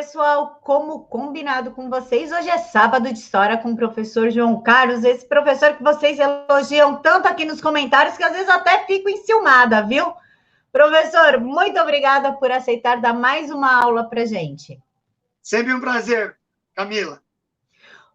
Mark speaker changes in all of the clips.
Speaker 1: pessoal, como combinado com vocês, hoje é sábado de história com o professor João Carlos, esse professor que vocês elogiam tanto aqui nos comentários que às vezes até fico enciumada, viu? Professor, muito obrigada por aceitar dar mais uma aula para gente.
Speaker 2: Sempre um prazer, Camila.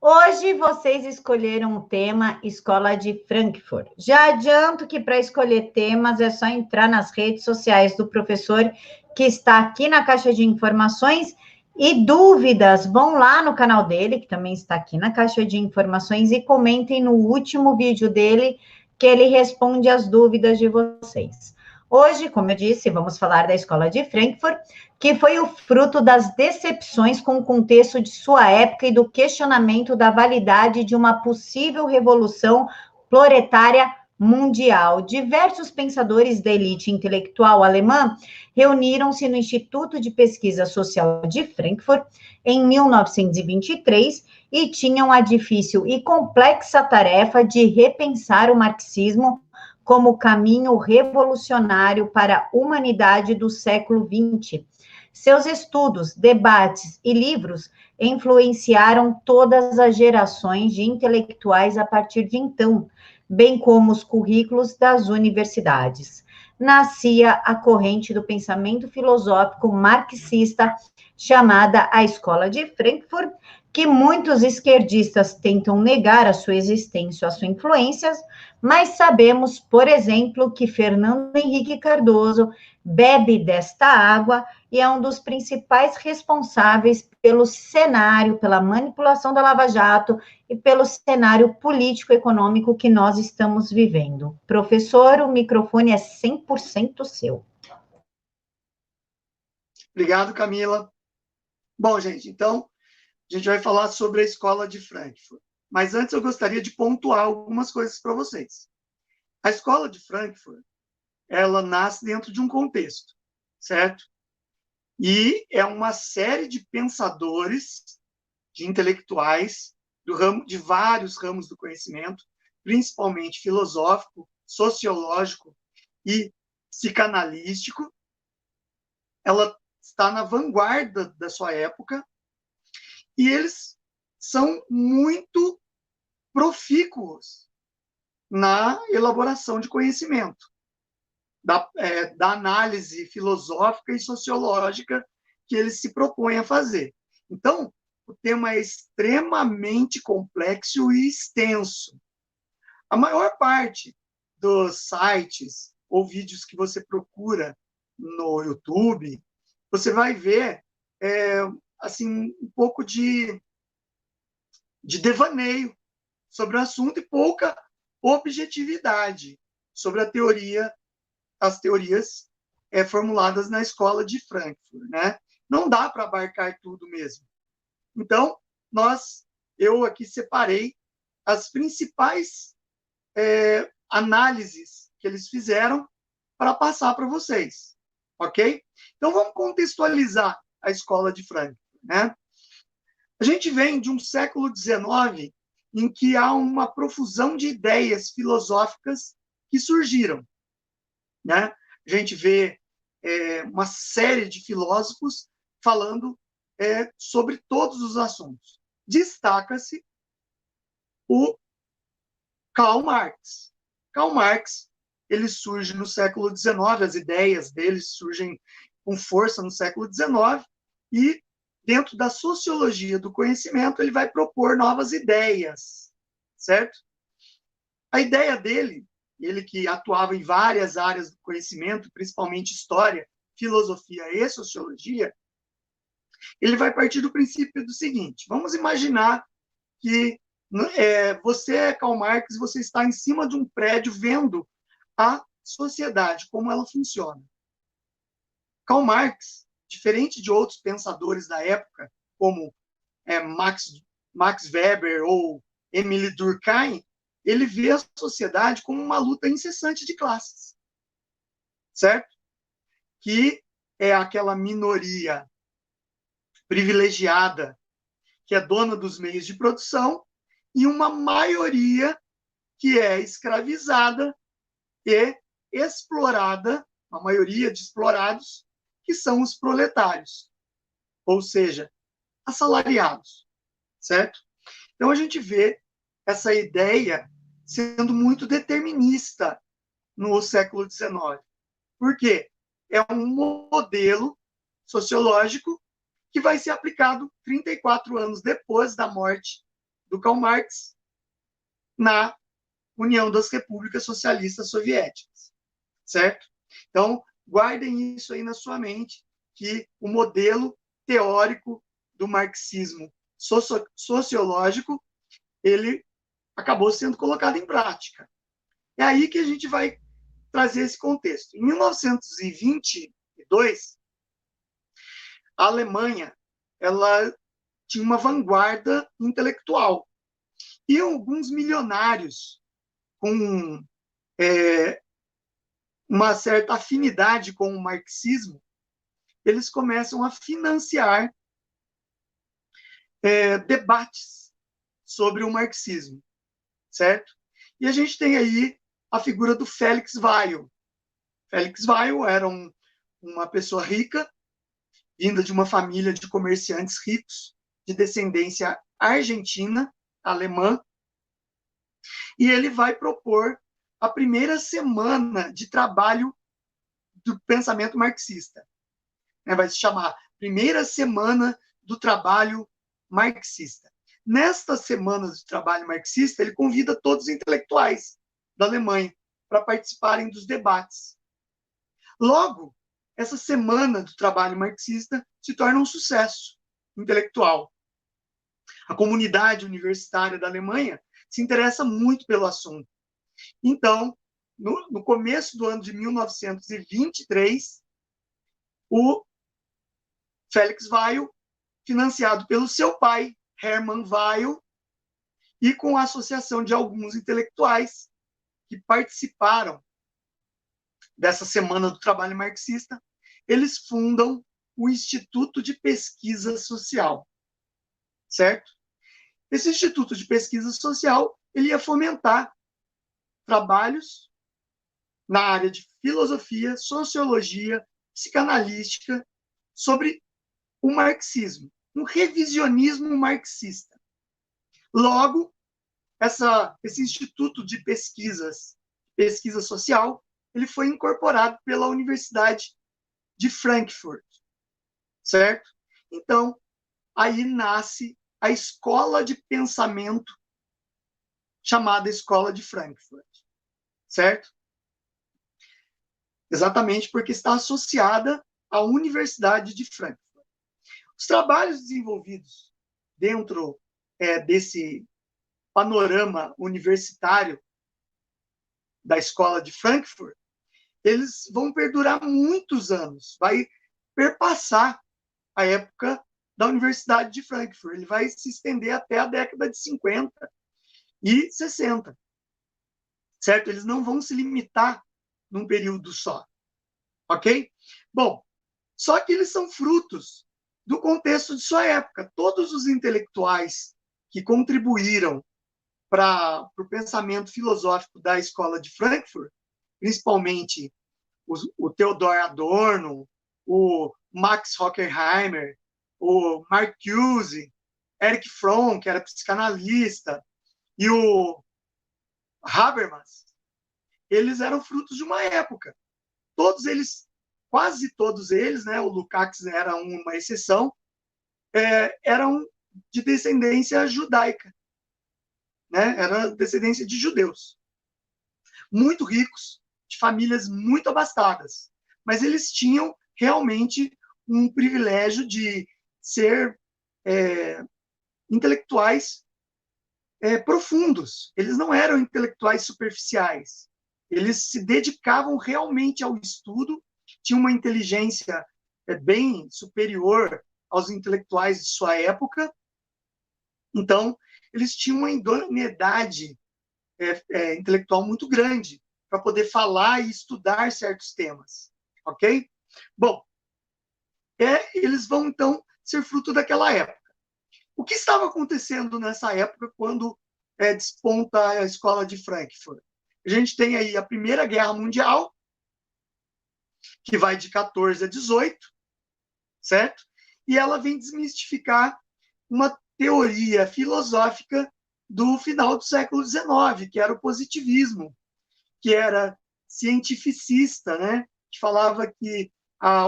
Speaker 1: Hoje vocês escolheram o tema Escola de Frankfurt. Já adianto que para escolher temas é só entrar nas redes sociais do professor, que está aqui na caixa de informações, e dúvidas, vão lá no canal dele, que também está aqui na caixa de informações, e comentem no último vídeo dele, que ele responde as dúvidas de vocês. Hoje, como eu disse, vamos falar da Escola de Frankfurt, que foi o fruto das decepções com o contexto de sua época e do questionamento da validade de uma possível revolução proletária mundial. Diversos pensadores da elite intelectual alemã reuniram-se no Instituto de Pesquisa Social de Frankfurt em 1923 e tinham a difícil e complexa tarefa de repensar o marxismo como caminho revolucionário para a humanidade do século XX. Seus estudos, debates e livros influenciaram todas as gerações de intelectuais a partir de então, bem como os currículos das universidades. Nascia a corrente do pensamento filosófico marxista chamada a Escola de Frankfurt, que muitos esquerdistas tentam negar a sua existência, a sua influência, mas sabemos, por exemplo, que Fernando Henrique Cardoso bebe desta água e é um dos principais responsáveis pelo cenário, pela manipulação da Lava Jato e pelo cenário político-econômico que nós estamos vivendo. Professor, o microfone é 100% seu.
Speaker 2: Obrigado, Camila. Bom, gente, então, a gente vai falar sobre a Escola de Frankfurt. Mas antes eu gostaria de pontuar algumas coisas para vocês. A Escola de Frankfurt, ela nasce dentro de um contexto, certo? E é uma série de pensadores, de intelectuais, de vários ramos do conhecimento, principalmente filosófico, sociológico e psicanalístico. Ela está na vanguarda da sua época e eles são muito profícuos na elaboração de conhecimento, da análise filosófica e sociológica que eles se propõem a fazer. Então, o tema é extremamente complexo e extenso. A maior parte dos sites ou vídeos que você procura no YouTube, você vai ver assim, um pouco de devaneio sobre o assunto e pouca objetividade sobre as teorias formuladas na Escola de Frankfurt, né? Não dá para abarcar tudo mesmo. Então, eu aqui separei as principais análises que eles fizeram para passar para vocês, ok? Então, vamos contextualizar a Escola de Frankfurt, né? A gente vem de um século XIX em que há uma profusão de ideias filosóficas que surgiram, né? A gente vê uma série de filósofos falando sobre todos os assuntos. Destaca-se o Karl Marx. Karl Marx, ele surge no século XIX, as ideias dele surgem com força no século XIX, e dentro da sociologia do conhecimento, ele vai propor novas ideias, certo? A ideia dele, ele que atuava em várias áreas do conhecimento, principalmente história, filosofia e sociologia, ele vai partir do princípio do seguinte: vamos imaginar que você é Karl Marx, você está em cima de um prédio vendo a sociedade, como ela funciona. Karl Marx, diferente de outros pensadores da época, como Max Weber ou Émile Durkheim, ele vê a sociedade como uma luta incessante de classes, certo? Que é aquela minoria privilegiada que é dona dos meios de produção e uma maioria que é escravizada e explorada, a maioria de explorados, que são os proletários. Ou seja, assalariados, certo? Então, a gente vê essa ideia sendo muito determinista no século XIX. Por quê? É um modelo sociológico que vai ser aplicado 34 anos depois da morte do Karl Marx na União das Repúblicas Socialistas Soviéticas, certo? Então, guardem isso aí na sua mente, que o modelo teórico do marxismo sociológico, ele acabou sendo colocado em prática. É aí que a gente vai trazer esse contexto. Em 1922, a Alemanha, ela tinha uma vanguarda intelectual. E alguns milionários com uma certa afinidade com o marxismo, eles começam a financiar debates sobre o marxismo, certo? E a gente tem aí a figura do Felix Weil. Felix Weil era uma pessoa rica, vinda de uma família de comerciantes ricos, de descendência argentina, alemã, e ele vai propor a primeira semana de trabalho do pensamento marxista. Vai se chamar Primeira Semana do Trabalho Marxista. Nesta semana de trabalho marxista, ele convida todos os intelectuais da Alemanha para participarem dos debates. Logo, essa semana do trabalho marxista se torna um sucesso intelectual. A comunidade universitária da Alemanha se interessa muito pelo assunto. Então, no começo do ano de 1923, o Felix Weil, financiado pelo seu pai, Hermann Weil, e com a associação de alguns intelectuais que participaram dessa Semana do Trabalho Marxista, eles fundam o Instituto de Pesquisa Social, certo? Esse Instituto de Pesquisa Social, ele ia fomentar trabalhos na área de filosofia, sociologia, psicanalística, sobre o marxismo, um revisionismo marxista. Logo, esse Instituto de pesquisa social, ele foi incorporado pela Universidade de Frankfurt, certo? Então, aí nasce a escola de pensamento chamada Escola de Frankfurt, certo? Exatamente porque está associada à Universidade de Frankfurt. Os trabalhos desenvolvidos dentro desse panorama universitário da Escola de Frankfurt, eles vão perdurar muitos anos, vai perpassar a época da Universidade de Frankfurt, ele vai se estender até a década de 50 e 60, certo? Eles não vão se limitar num período só, ok? Bom, só que eles são frutos do contexto de sua época. Todos os intelectuais que contribuíram para o pensamento filosófico da Escola de Frankfurt, principalmente o Theodor Adorno, o Max Horkheimer, o Marcuse, Erich Fromm, que era psicanalista, e o Habermas, eles eram frutos de uma época. Todos eles, quase todos eles, né, o Lukács era uma exceção, eram de descendência judaica, né, era descendência de judeus. Muito ricos, de famílias muito abastadas, mas eles tinham realmente um privilégio de ser intelectuais profundos. Eles não eram intelectuais superficiais. Eles se dedicavam realmente ao estudo, tinham uma inteligência bem superior aos intelectuais de sua época. Então, eles tinham uma idoneidade intelectual muito grande para poder falar e estudar certos temas, ok? Bom, eles vão, então, ser fruto daquela época. O que estava acontecendo nessa época quando desponta a Escola de Frankfurt? A gente tem aí a Primeira Guerra Mundial, que vai de 14 a 18, certo? E ela vem desmistificar uma teoria filosófica do final do século XIX, que era o positivismo, que era cientificista, né? Que falava que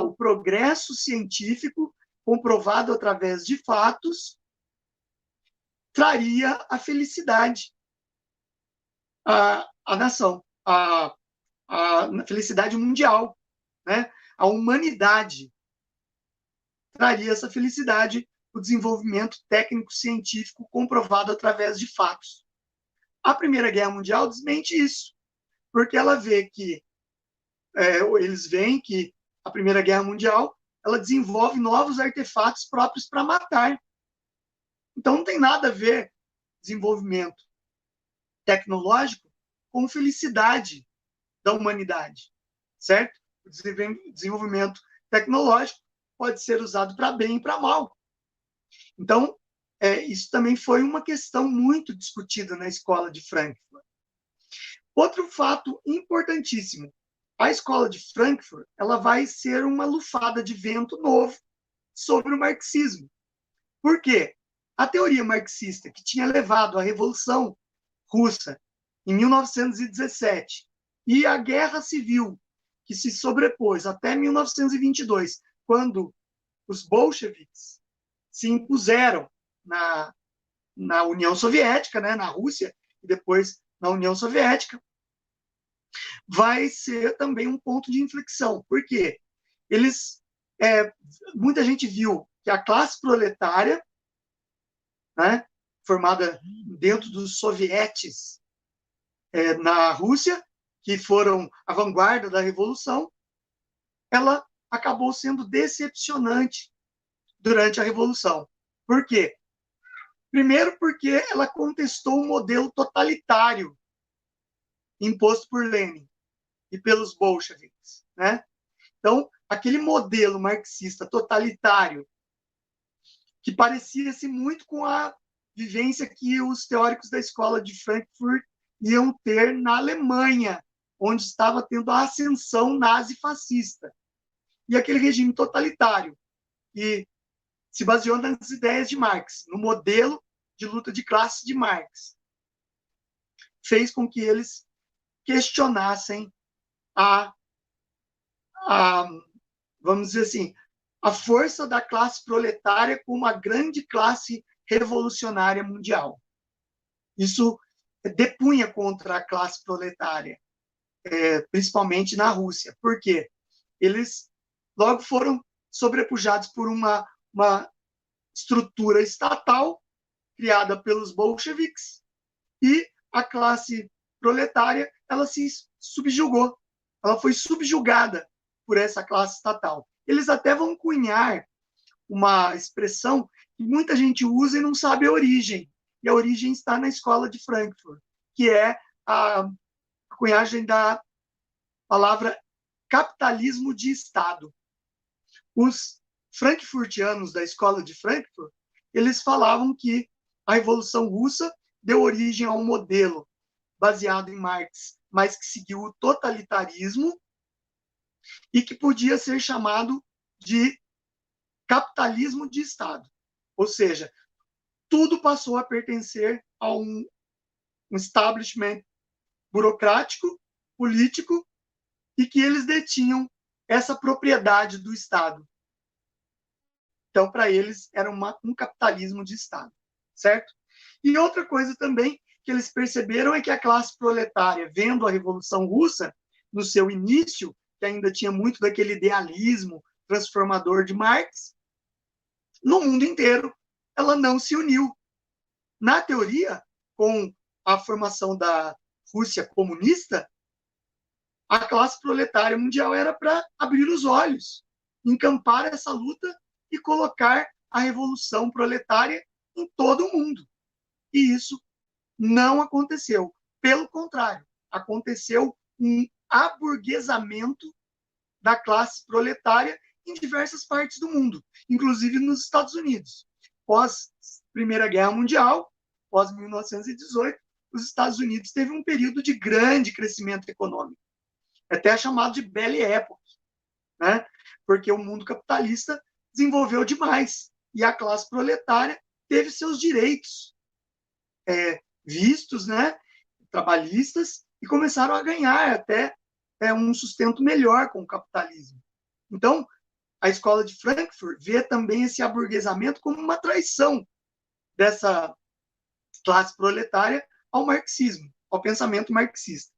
Speaker 2: o progresso científico, comprovado através de fatos, traria a felicidade à nação, a felicidade mundial, né? A humanidade traria essa felicidade, o desenvolvimento técnico-científico comprovado através de fatos. A Primeira Guerra Mundial desmente isso, porque ela vê que eles veem que a Primeira Guerra Mundial ela desenvolve novos artefatos próprios para matar. Então não tem nada a ver desenvolvimento tecnológico com felicidade da humanidade, certo? O desenvolvimento tecnológico pode ser usado para bem e para mal. Então, isso também foi uma questão muito discutida na escola de Frankfurt. Outro fato importantíssimo, a escola de Frankfurt ela vai ser uma lufada de vento novo sobre o marxismo. Por quê? A teoria marxista, que tinha levado à Revolução Russa em 1917 e a Guerra Civil, que se sobrepôs até 1922, quando os bolcheviques se impuseram na União Soviética, né, na Rússia, e depois na União Soviética, vai ser também um ponto de inflexão. Por quê? Muita gente viu que a classe proletária, né, formada dentro dos sovietes na Rússia, que foram a vanguarda da Revolução, ela acabou sendo decepcionante durante a Revolução. Por quê? Primeiro, porque ela contestou o modelo totalitário imposto por Lenin e pelos bolcheviques, né? Então, aquele modelo marxista totalitário que parecia-se muito com a vivência que os teóricos da escola de Frankfurt iam ter na Alemanha, onde estava tendo a ascensão nazi-fascista. E aquele regime totalitário, que se baseou nas ideias de Marx, no modelo de luta de classe de Marx, fez com que eles questionassem vamos dizer assim, a força da classe proletária como uma grande classe revolucionária mundial. Isso depunha contra a classe proletária, principalmente na Rússia. Por quê? Eles logo foram sobrepujados por uma estrutura estatal criada pelos bolcheviques e a classe proletária ela se subjugou, ela foi subjugada por essa classe estatal. Eles até vão cunhar uma expressão que muita gente usa e não sabe a origem, e a origem está na escola de Frankfurt, que é a cunhagem da palavra capitalismo de Estado. Os frankfurtianos da escola de Frankfurt, eles falavam que a Revolução Russa deu origem a um modelo baseado em Marx, mas que seguiu o totalitarismo e que podia ser chamado de capitalismo de Estado. Ou seja, tudo passou a pertencer a um establishment burocrático, político, e que eles detinham essa propriedade do Estado. Então, para eles, era um capitalismo de Estado, certo? E outra coisa também que eles perceberam é que a classe proletária, vendo a Revolução Russa, no seu início, que ainda tinha muito daquele idealismo transformador de Marx, no mundo inteiro, ela não se uniu. Na teoria, com a formação da Rússia comunista, a classe proletária mundial era para abrir os olhos, encampar essa luta e colocar a revolução proletária em todo o mundo. E isso não aconteceu. Pelo contrário, aconteceu um aburguesamento da classe proletária em diversas partes do mundo, inclusive nos Estados Unidos. Pós Primeira Guerra Mundial, pós 1918, os Estados Unidos teve um período de grande crescimento econômico, até chamado de Belle Époque, né? Porque o mundo capitalista desenvolveu demais e a classe proletária teve seus direitos vistos, né, trabalhistas, e começaram a ganhar até um sustento melhor com o capitalismo. Então, a escola de Frankfurt vê também esse aburguesamento como uma traição dessa classe proletária ao marxismo, ao pensamento marxista.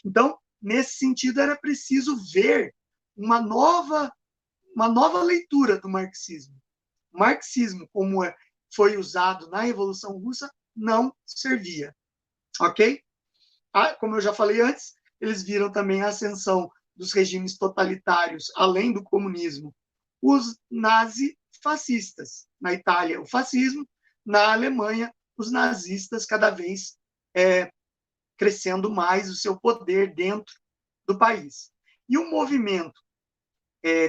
Speaker 2: Então, nesse sentido, era preciso ver uma nova leitura do marxismo. O marxismo, como foi usado na Revolução Russa, não servia. Ok? Como eu já falei antes, eles viram também a ascensão dos regimes totalitários, além do comunismo, os nazifascistas. Na Itália, o fascismo; na Alemanha, os nazistas cada vez crescendo mais o seu poder dentro do país. E o movimento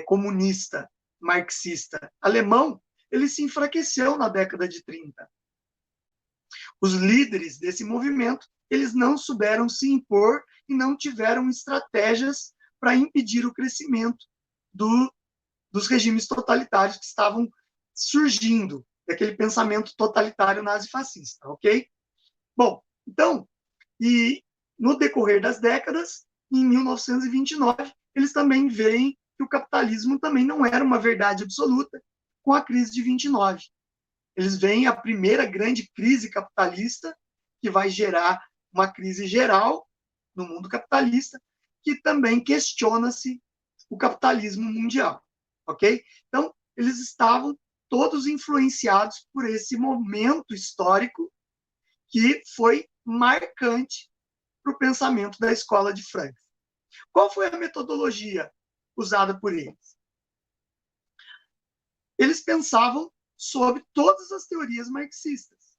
Speaker 2: comunista, marxista alemão, ele se enfraqueceu na década de 30. Os líderes desse movimento, eles não souberam se impor e não tiveram estratégias para impedir o crescimento dos regimes totalitários que estavam surgindo, daquele pensamento totalitário nazifascista, ok? Bom, então, e no decorrer das décadas, em 1929, eles também veem que o capitalismo também não era uma verdade absoluta, com a crise de 29. Eles veem a primeira grande crise capitalista, que vai gerar uma crise geral no mundo capitalista, que também questiona-se o capitalismo mundial, ok? Então, eles estavam todos influenciados por esse momento histórico que foi marcante para o pensamento da escola de Frankfurt. Qual foi a metodologia usada por eles? Eles pensavam sobre todas as teorias marxistas,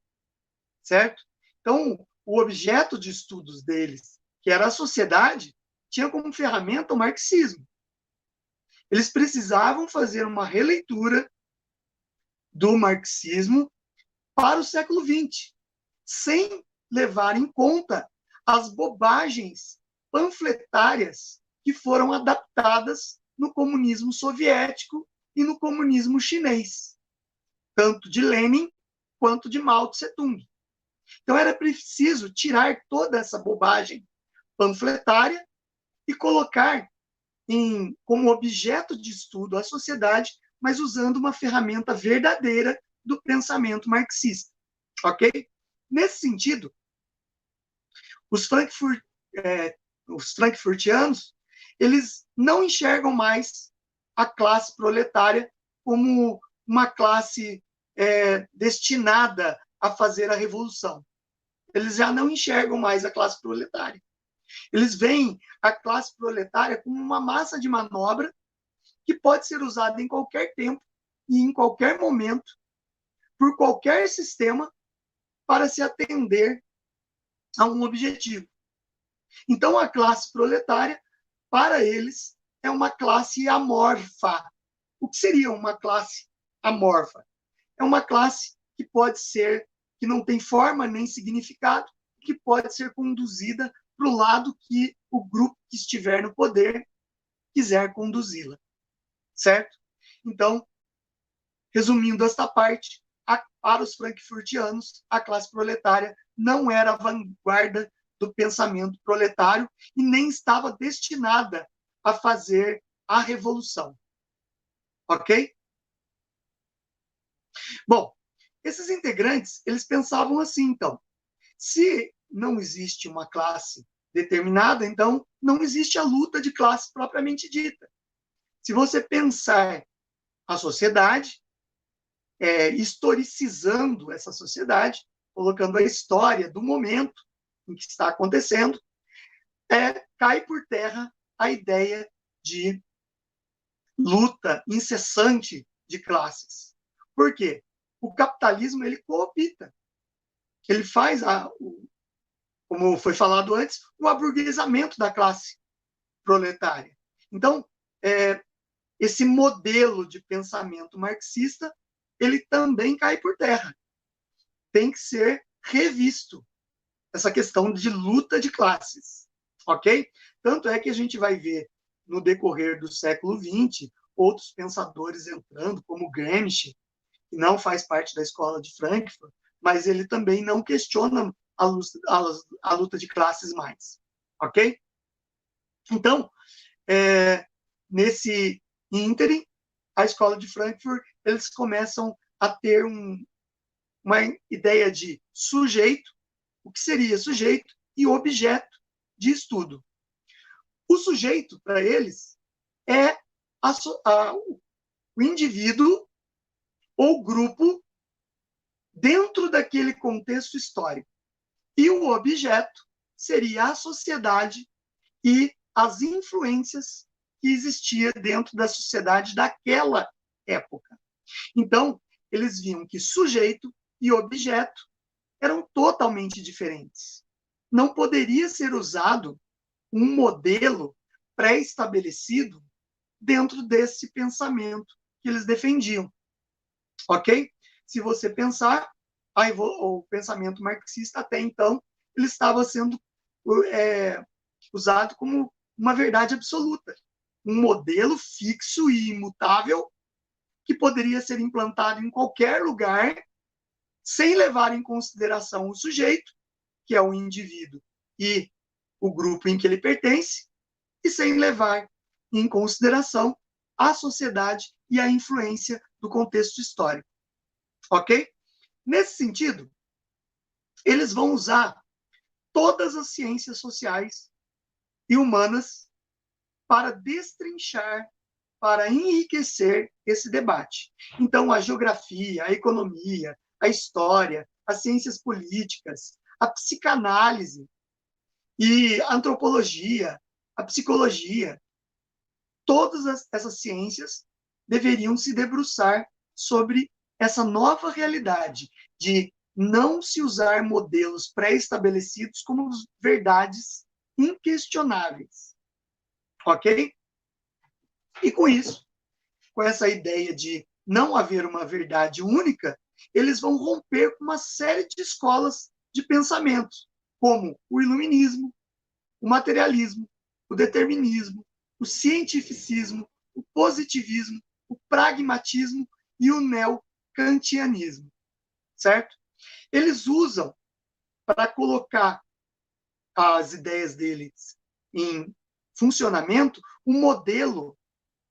Speaker 2: certo? Então, o objeto de estudos deles, que era a sociedade, tinha como ferramenta o marxismo. Eles precisavam fazer uma releitura do marxismo para o século XX, sem levar em conta as bobagens panfletárias que foram adaptadas no comunismo soviético e no comunismo chinês, tanto de Lenin quanto de Mao Tse-tung. Então, era preciso tirar toda essa bobagem panfletária e colocar como objeto de estudo a sociedade, mas usando uma ferramenta verdadeira do pensamento marxista. Ok? Nesse sentido, os frankfurtianos, eles não enxergam mais a classe proletária como uma classe destinada a fazer a revolução. Eles já não enxergam mais a classe proletária. Eles veem a classe proletária como uma massa de manobra que pode ser usada em qualquer tempo e em qualquer momento, por qualquer sistema, para se atender a um objetivo. Então, a classe proletária, para eles, é uma classe amorfa. O que seria uma classe amorfa? É uma classe que pode ser, que não tem forma nem significado, que pode ser conduzida para o lado que o grupo que estiver no poder quiser conduzi-la. Certo? Então, resumindo esta parte, para os frankfurtianos, a classe proletária não era a vanguarda do pensamento proletário e nem estava destinada a fazer a revolução. Ok? Bom, esses integrantes, eles pensavam assim, então, se não existe uma classe determinada, então não existe a luta de classe propriamente dita. Se você pensar a sociedade, historicizando essa sociedade, colocando a história do momento em que está acontecendo, cai por terra a ideia de luta incessante de classes. Por quê? O capitalismo, ele coopta. Ele faz, como foi falado antes, o aburguesamento da classe proletária. Então, esse modelo de pensamento marxista, ele também cai por terra. Tem que ser revisto, essa questão de luta de classes, ok? Tanto é que a gente vai ver, no decorrer do século XX, outros pensadores entrando, como Gramsci, que não faz parte da escola de Frankfurt, mas ele também não questiona a luta de classes mais, ok? Então, nesse ínterim, a escola de Frankfurt, eles começam a ter uma ideia de sujeito, o que seria sujeito, e objeto de estudo. O sujeito, para eles, é o indivíduo ou grupo dentro daquele contexto histórico. E o objeto seria a sociedade e as influências que existia dentro da sociedade daquela época. Então, eles viam que sujeito e objeto eram totalmente diferentes. Não poderia ser usado um modelo pré-estabelecido dentro desse pensamento que eles defendiam. Ok? Se você pensar, o pensamento marxista até então, ele estava sendo usado como uma verdade absoluta, um modelo fixo e imutável que poderia ser implantado em qualquer lugar, sem levar em consideração o sujeito, que é o indivíduo, e o grupo em que ele pertence, e sem levar em consideração a sociedade e a influência do contexto histórico. Ok? Nesse sentido, eles vão usar todas as ciências sociais e humanas para destrinchar, para enriquecer esse debate. Então, a geografia, a economia, a história, as ciências políticas, a psicanálise e a antropologia, a psicologia, todas essas ciências deveriam se debruçar sobre essa nova realidade de não se usar modelos pré-estabelecidos como verdades inquestionáveis. Ok? E com isso, com essa ideia de não haver uma verdade única, eles vão romper com uma série de escolas de pensamento, como o iluminismo, o materialismo, o determinismo, o cientificismo, o positivismo, o pragmatismo e o neocantianismo, certo? Eles usam, para colocar as ideias deles em funcionamento, um modelo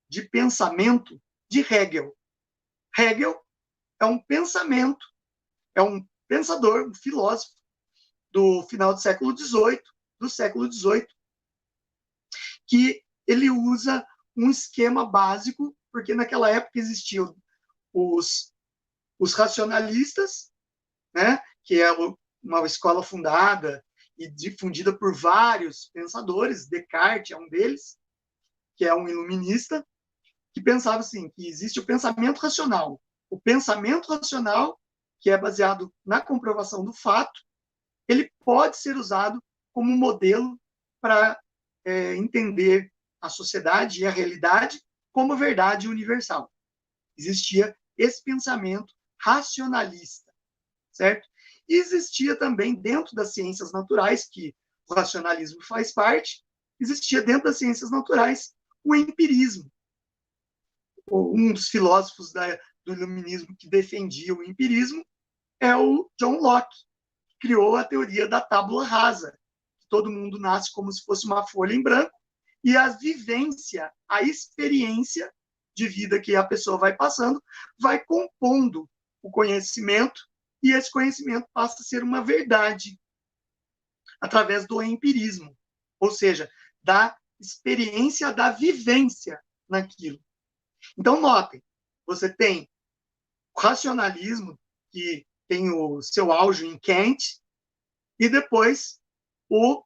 Speaker 2: de pensamento de Hegel. Hegel é um pensador, um filósofo do final do século XVIII, que ele usa um esquema básico, porque naquela época existiam os racionalistas, né, que é uma escola fundada e difundida por vários pensadores, Descartes é um deles, que é um iluminista, que pensava assim, que existe o pensamento racional. O pensamento racional, que é baseado na comprovação do fato, ele pode ser usado como modelo para entender a sociedade e a realidade como verdade universal. Existia esse pensamento racionalista, certo? E existia também dentro das ciências naturais, que o racionalismo faz parte, existia dentro das ciências naturais o empirismo. Um dos filósofos do iluminismo que defendia o empirismo é o John Locke, que criou a teoria da tábula rasa. Todo mundo nasce como se fosse uma folha em branco, e a vivência, a experiência de vida que a pessoa vai passando, vai compondo o conhecimento, e esse conhecimento passa a ser uma verdade através do empirismo, ou seja, da experiência, da vivência naquilo. Então, notem, você tem o racionalismo, que tem o seu auge em Kant, e depois o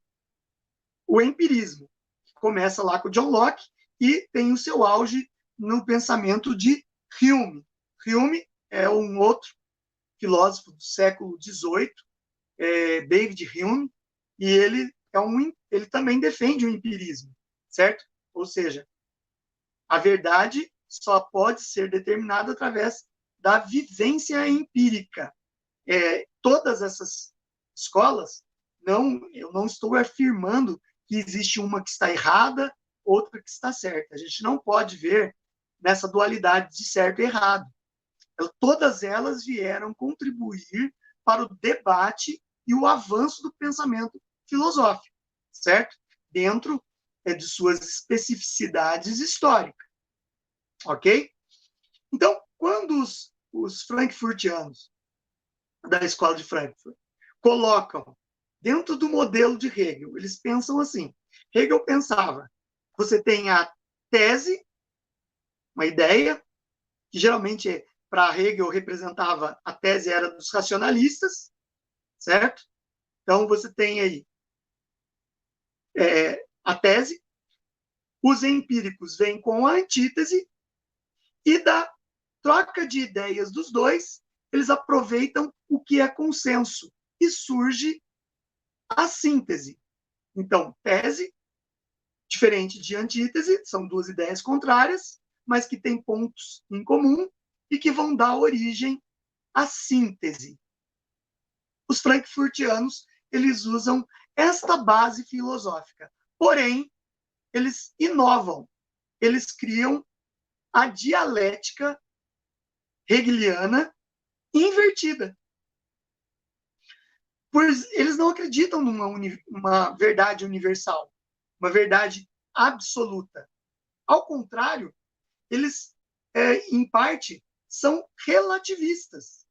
Speaker 2: empirismo, que começa lá com John Locke e tem o seu auge no pensamento de Hume. Hume é um outro filósofo do século XVIII, David Hume, e ele também defende o empirismo, certo? Ou seja, a verdade só pode ser determinada através da vivência empírica. Todas essas escolas, eu não estou afirmando que existe uma que está errada, outra que está certa. A gente não pode ver nessa dualidade de certo e errado. Todas elas vieram contribuir para o debate e o avanço do pensamento filosófico, certo? Dentro de suas especificidades históricas, ok? Então, quando os frankfurtianos da escola de Frankfurt colocam dentro do modelo de Hegel, eles pensam assim, Hegel pensava, você tem a tese, uma ideia, que geralmente para Hegel representava, a tese era dos racionalistas, certo? Então, você tem aí a tese, os empíricos vêm com a antítese, e da troca de ideias dos dois, eles aproveitam o que é consenso, e surge a síntese. Então, tese, diferente de antítese, são duas ideias contrárias, mas que têm pontos em comum e que vão dar origem à síntese. Os frankfurtianos, eles usam esta base filosófica. Porém, eles inovam. Eles criam a dialética hegeliana invertida. Pois eles não acreditam numa verdade universal, uma verdade absoluta. Ao contrário, eles, em parte, são relativistas.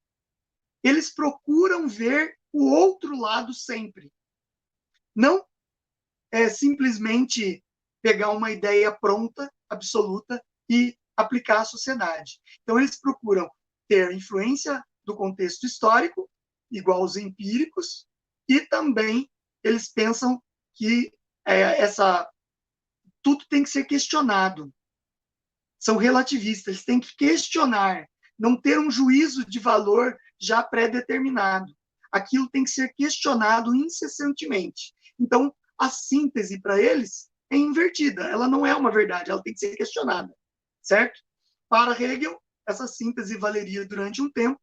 Speaker 2: Eles procuram ver o outro lado sempre. Não é simplesmente pegar uma ideia pronta, absoluta, e aplicar à sociedade. Então, eles procuram ter influência do contexto histórico, igual os empíricos, e também eles pensam que tudo tem que ser questionado. São relativistas, eles têm que questionar, não ter um juízo de valor já pré-determinado. Aquilo tem que ser questionado incessantemente. Então, a síntese para eles é invertida, ela não é uma verdade, ela tem que ser questionada, certo? Para Hegel, essa síntese valeria durante um tempo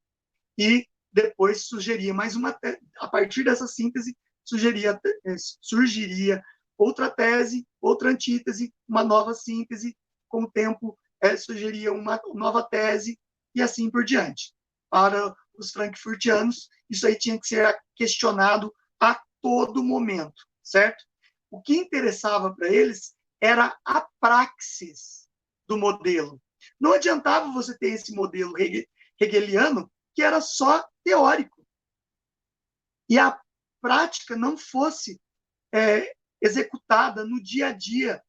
Speaker 2: e depois surgiria mais uma a partir dessa síntese surgiria outra tese, outra antítese, uma nova síntese, com o tempo surgiria uma nova tese e assim por diante. Para os frankfurtianos, isso aí tinha que ser questionado a todo momento, certo? O que interessava para eles era a praxis do modelo. Não adiantava você ter esse modelo hegeliano que era só teórico e a prática não fosse executada no dia a dia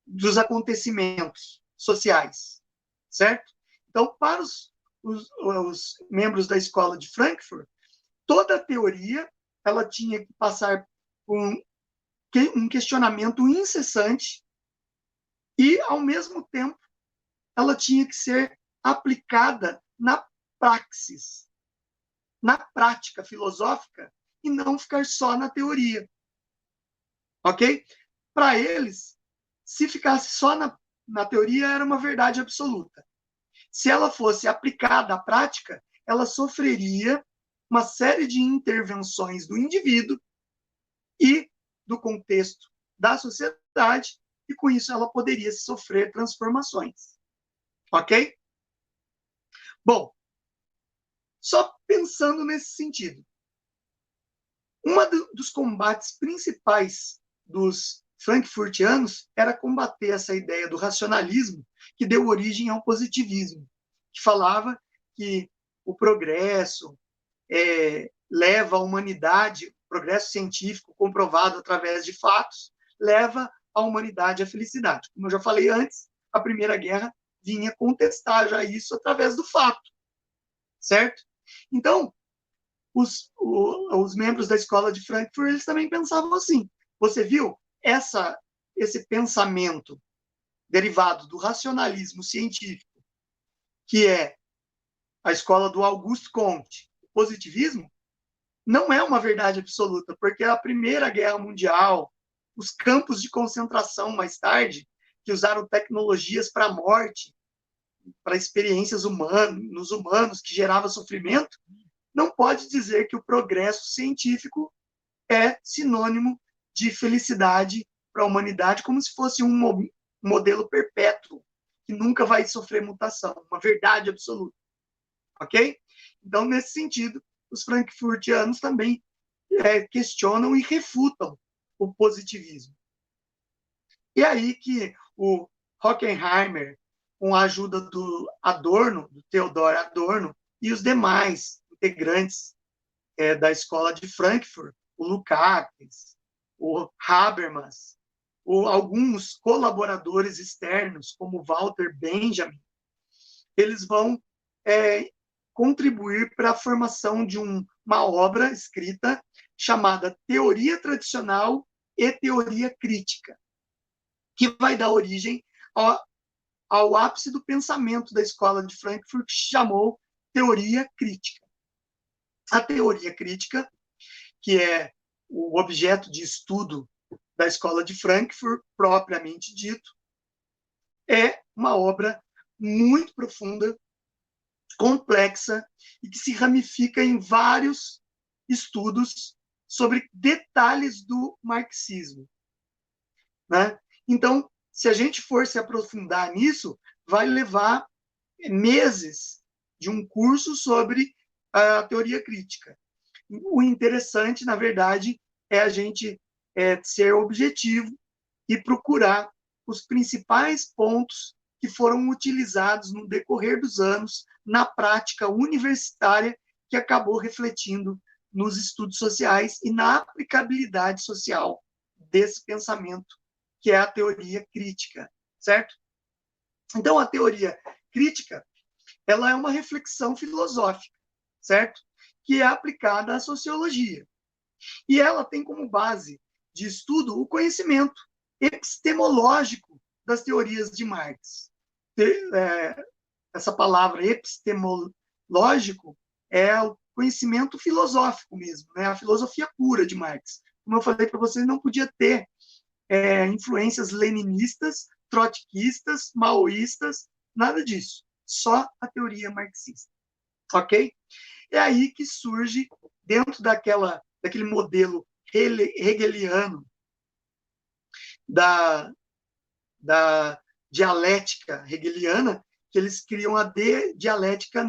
Speaker 2: dos acontecimentos sociais, certo? Então, para os membros da escola de Frankfurt, toda a teoria ela tinha que passar por um questionamento incessante e, ao mesmo tempo, ela tinha que ser aplicada na praxis, na prática filosófica, e não ficar só na teoria. Ok? Para eles, se ficasse só na teoria, era uma verdade absoluta. Se ela fosse aplicada à prática, ela sofreria uma série de intervenções do indivíduo e do contexto da sociedade, e com isso ela poderia sofrer transformações. Ok? Bom, só pensando nesse sentido. Um dos combates principais dos frankfurtianos era combater essa ideia do racionalismo que deu origem ao positivismo, que falava que o progresso leva a humanidade, progresso científico comprovado através de fatos, leva a humanidade à felicidade. Como eu já falei antes, a Primeira Guerra vinha contestar já isso através do fato, certo? Então, os membros da escola de Frankfurt, eles também pensavam assim. Você viu esse pensamento derivado do racionalismo científico, que é a escola do Auguste Comte, o positivismo, não é uma verdade absoluta, porque a Primeira Guerra Mundial, os campos de concentração mais tarde, que usaram tecnologias para a morte, para experiências nos humanos, que gerava sofrimento, não pode dizer que o progresso científico é sinônimo de felicidade para a humanidade, como se fosse um modelo perpétuo que nunca vai sofrer mutação, uma verdade absoluta, ok? Então, nesse sentido, os frankfurtianos também questionam e refutam o positivismo. E aí que o Horkheimer, com a ajuda do Adorno, do Theodor Adorno, e os demais integrantes da escola de Frankfurt, o Lukács, o Habermas, alguns colaboradores externos, como Walter Benjamin, eles vão contribuir para a formação de uma obra escrita chamada Teoria Tradicional e Teoria Crítica, que vai dar origem ao ápice do pensamento da escola de Frankfurt, que se chamou Teoria Crítica. A teoria crítica, que é o objeto de estudo da escola de Frankfurt, propriamente dito, é uma obra muito profunda, complexa, e que se ramifica em vários estudos sobre detalhes do marxismo, né? Então, se a gente for se aprofundar nisso, vai levar meses de um curso sobre a teoria crítica. O interessante, na verdade, é a gente ser objetivo e procurar os principais pontos que foram utilizados no decorrer dos anos na prática universitária, que acabou refletindo nos estudos sociais e na aplicabilidade social desse pensamento, que é a teoria crítica, certo? Então, a teoria crítica, ela é uma reflexão filosófica, certo? Que é aplicada à sociologia. E ela tem como base de estudo o conhecimento epistemológico das teorias de Marx. Essa palavra epistemológico é o conhecimento filosófico mesmo, né? A filosofia pura de Marx. Como eu falei para vocês, não podia ter influências leninistas, trotskistas, maoístas, nada disso. Só a teoria marxista. Ok? É aí que surge, dentro daquele modelo hegeliano da dialética hegeliana, que eles criam a dialética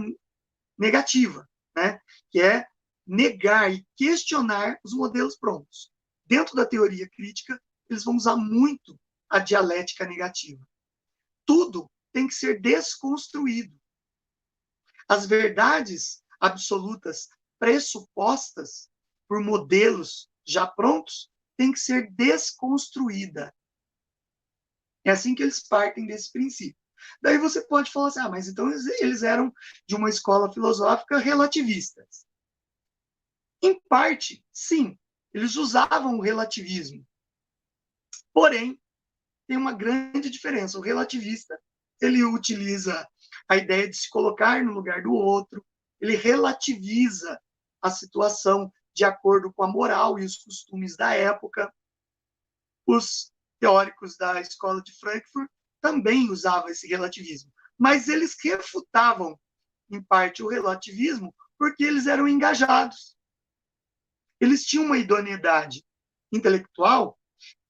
Speaker 2: negativa, né? Que é negar e questionar os modelos prontos. Dentro da teoria crítica, eles vão usar muito a dialética negativa. Tudo tem que ser desconstruído. As verdades absolutas pressupostas por modelos já prontos têm que ser desconstruída. É assim que eles partem desse princípio. Daí você pode falar assim, mas então eles eram de uma escola filosófica relativista. Em parte, sim, eles usavam o relativismo. Porém, tem uma grande diferença. O relativista, ele utiliza a ideia de se colocar no lugar do outro, ele relativiza a situação de acordo com a moral e os costumes da época. Os teóricos da escola de Frankfurt também usavam esse relativismo, mas eles refutavam, em parte, o relativismo porque eles eram engajados. Eles tinham uma idoneidade intelectual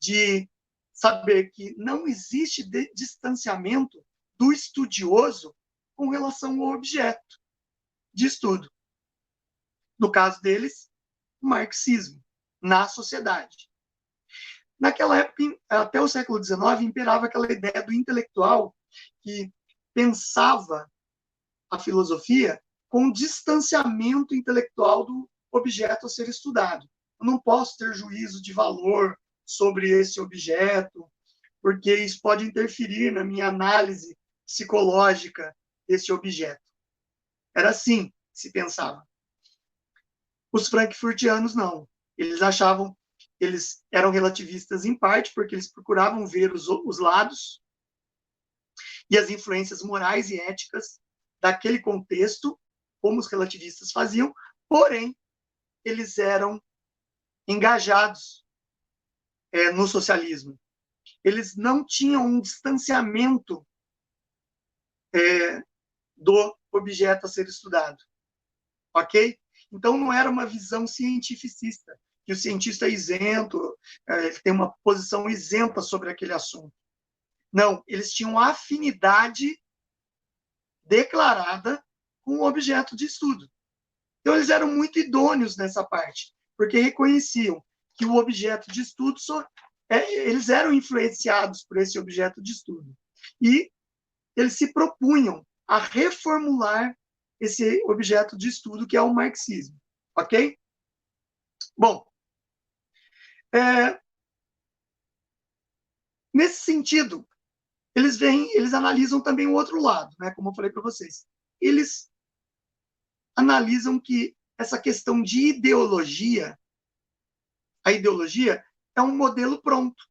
Speaker 2: de saber que não existe distanciamento do estudioso com relação ao objeto de estudo. No caso deles, o marxismo, na sociedade. Naquela época, até o século XIX, imperava aquela ideia do intelectual que pensava a filosofia com distanciamento intelectual do objeto a ser estudado. Eu não posso ter juízo de valor sobre esse objeto, porque isso pode interferir na minha análise psicológica desse objeto. Era assim que se pensava. Os frankfurtianos não. Eles achavam, eles eram relativistas em parte, porque eles procuravam ver os lados e as influências morais e éticas daquele contexto, como os relativistas faziam, porém, eles eram engajados no socialismo. Eles não tinham um distanciamento do objeto a ser estudado. Ok? Então, não era uma visão cientificista, que o cientista é isento, tem uma posição isenta sobre aquele assunto. Não, eles tinham afinidade declarada com o objeto de estudo. Então, eles eram muito idôneos nessa parte, porque reconheciam que o objeto de estudo, eles eram influenciados por esse objeto de estudo. E eles se propunham a reformular esse objeto de estudo, que é o marxismo. Ok? Bom, nesse sentido, eles analisam também o outro lado, né? Como eu falei para vocês. Eles analisam que essa questão de ideologia, a ideologia é um modelo pronto.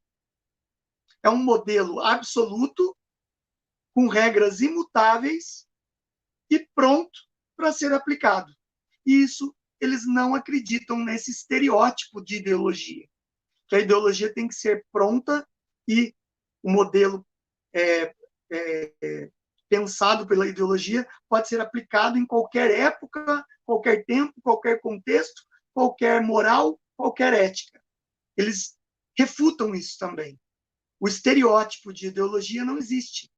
Speaker 2: É um modelo absoluto, com regras imutáveis e pronto para ser aplicado. E isso, eles não acreditam nesse estereótipo de ideologia, que a ideologia tem que ser pronta e o modelo pensado pela ideologia pode ser aplicado em qualquer época, qualquer tempo, qualquer contexto, qualquer moral, qualquer ética. Eles refutam isso também. O estereótipo de ideologia não existe,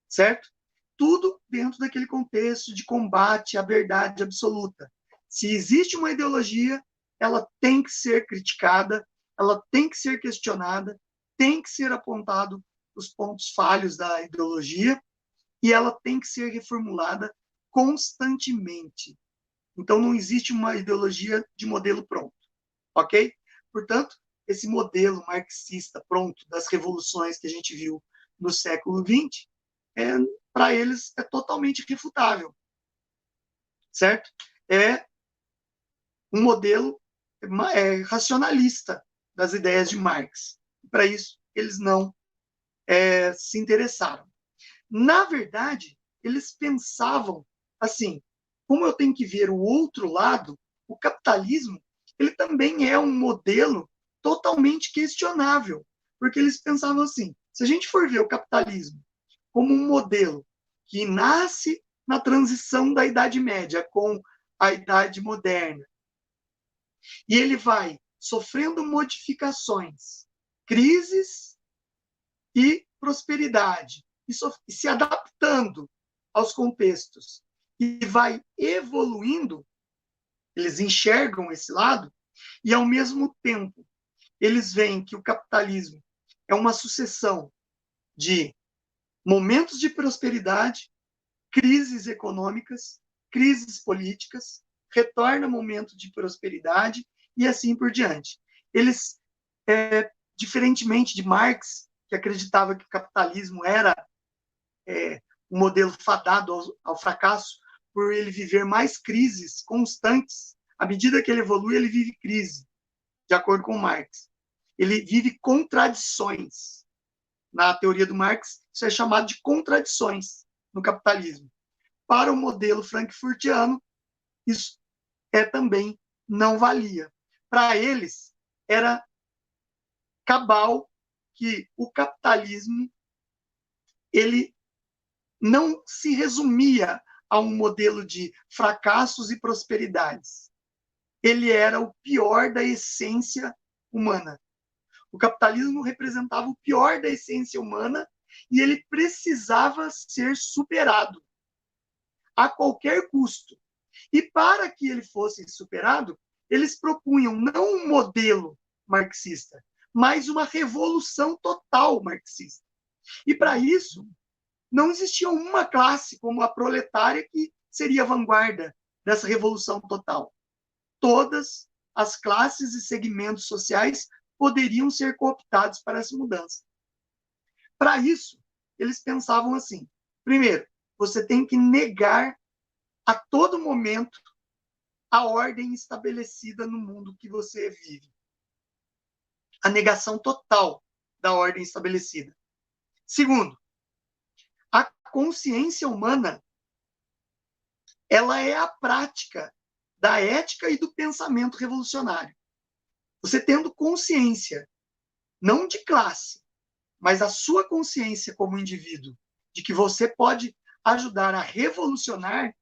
Speaker 2: certo? Tudo dentro daquele contexto de combate à verdade absoluta. Se existe uma ideologia, ela tem que ser criticada, ela tem que ser questionada, tem que ser apontado os pontos falhos da ideologia e ela tem que ser reformulada constantemente. Então, não existe uma ideologia de modelo pronto, ok? Portanto, esse modelo marxista pronto das revoluções que a gente viu no século XX, para eles, é totalmente refutável, certo? É um modelo racionalista das ideias de Marx. Para isso, eles não se interessaram. Na verdade, eles pensavam assim, como eu tenho que ver o outro lado, o capitalismo, ele também é um modelo totalmente questionável, porque eles pensavam assim, se a gente for ver o capitalismo como um modelo que nasce na transição da Idade Média com a Idade Moderna, e ele vai sofrendo modificações, crises e prosperidade, e se adaptando aos contextos, e vai evoluindo, eles enxergam esse lado, e ao mesmo tempo eles veem que o capitalismo é uma sucessão de momentos de prosperidade, crises econômicas, crises políticas, retorna momento de prosperidade e assim por diante. Eles, diferentemente de Marx, que acreditava que o capitalismo era um modelo fadado ao fracasso, por ele viver mais crises constantes, à medida que ele evolui, ele vive crise, de acordo com Marx. Ele vive contradições. Na teoria do Marx, isso é chamado de contradições no capitalismo. Para o modelo frankfurtiano, isso também não valia. Para eles, era cabal que o capitalismo ele não se resumia a um modelo de fracassos e prosperidades. Ele era o pior da essência humana. O capitalismo representava o pior da essência humana e ele precisava ser superado a qualquer custo. E para que ele fosse superado, eles propunham não um modelo marxista, mas uma revolução total marxista. E para isso, não existia uma classe como a proletária que seria a vanguarda dessa revolução total. Todas as classes e segmentos sociais poderiam ser cooptados para essa mudança. Para isso, eles pensavam assim: primeiro, você tem que negar a todo momento a ordem estabelecida no mundo que você vive. A negação total da ordem estabelecida. Segundo, a consciência humana, ela é a prática da ética e do pensamento revolucionário. Você tendo consciência, não de classe, mas a sua consciência como indivíduo, de que você pode ajudar a revolucionar,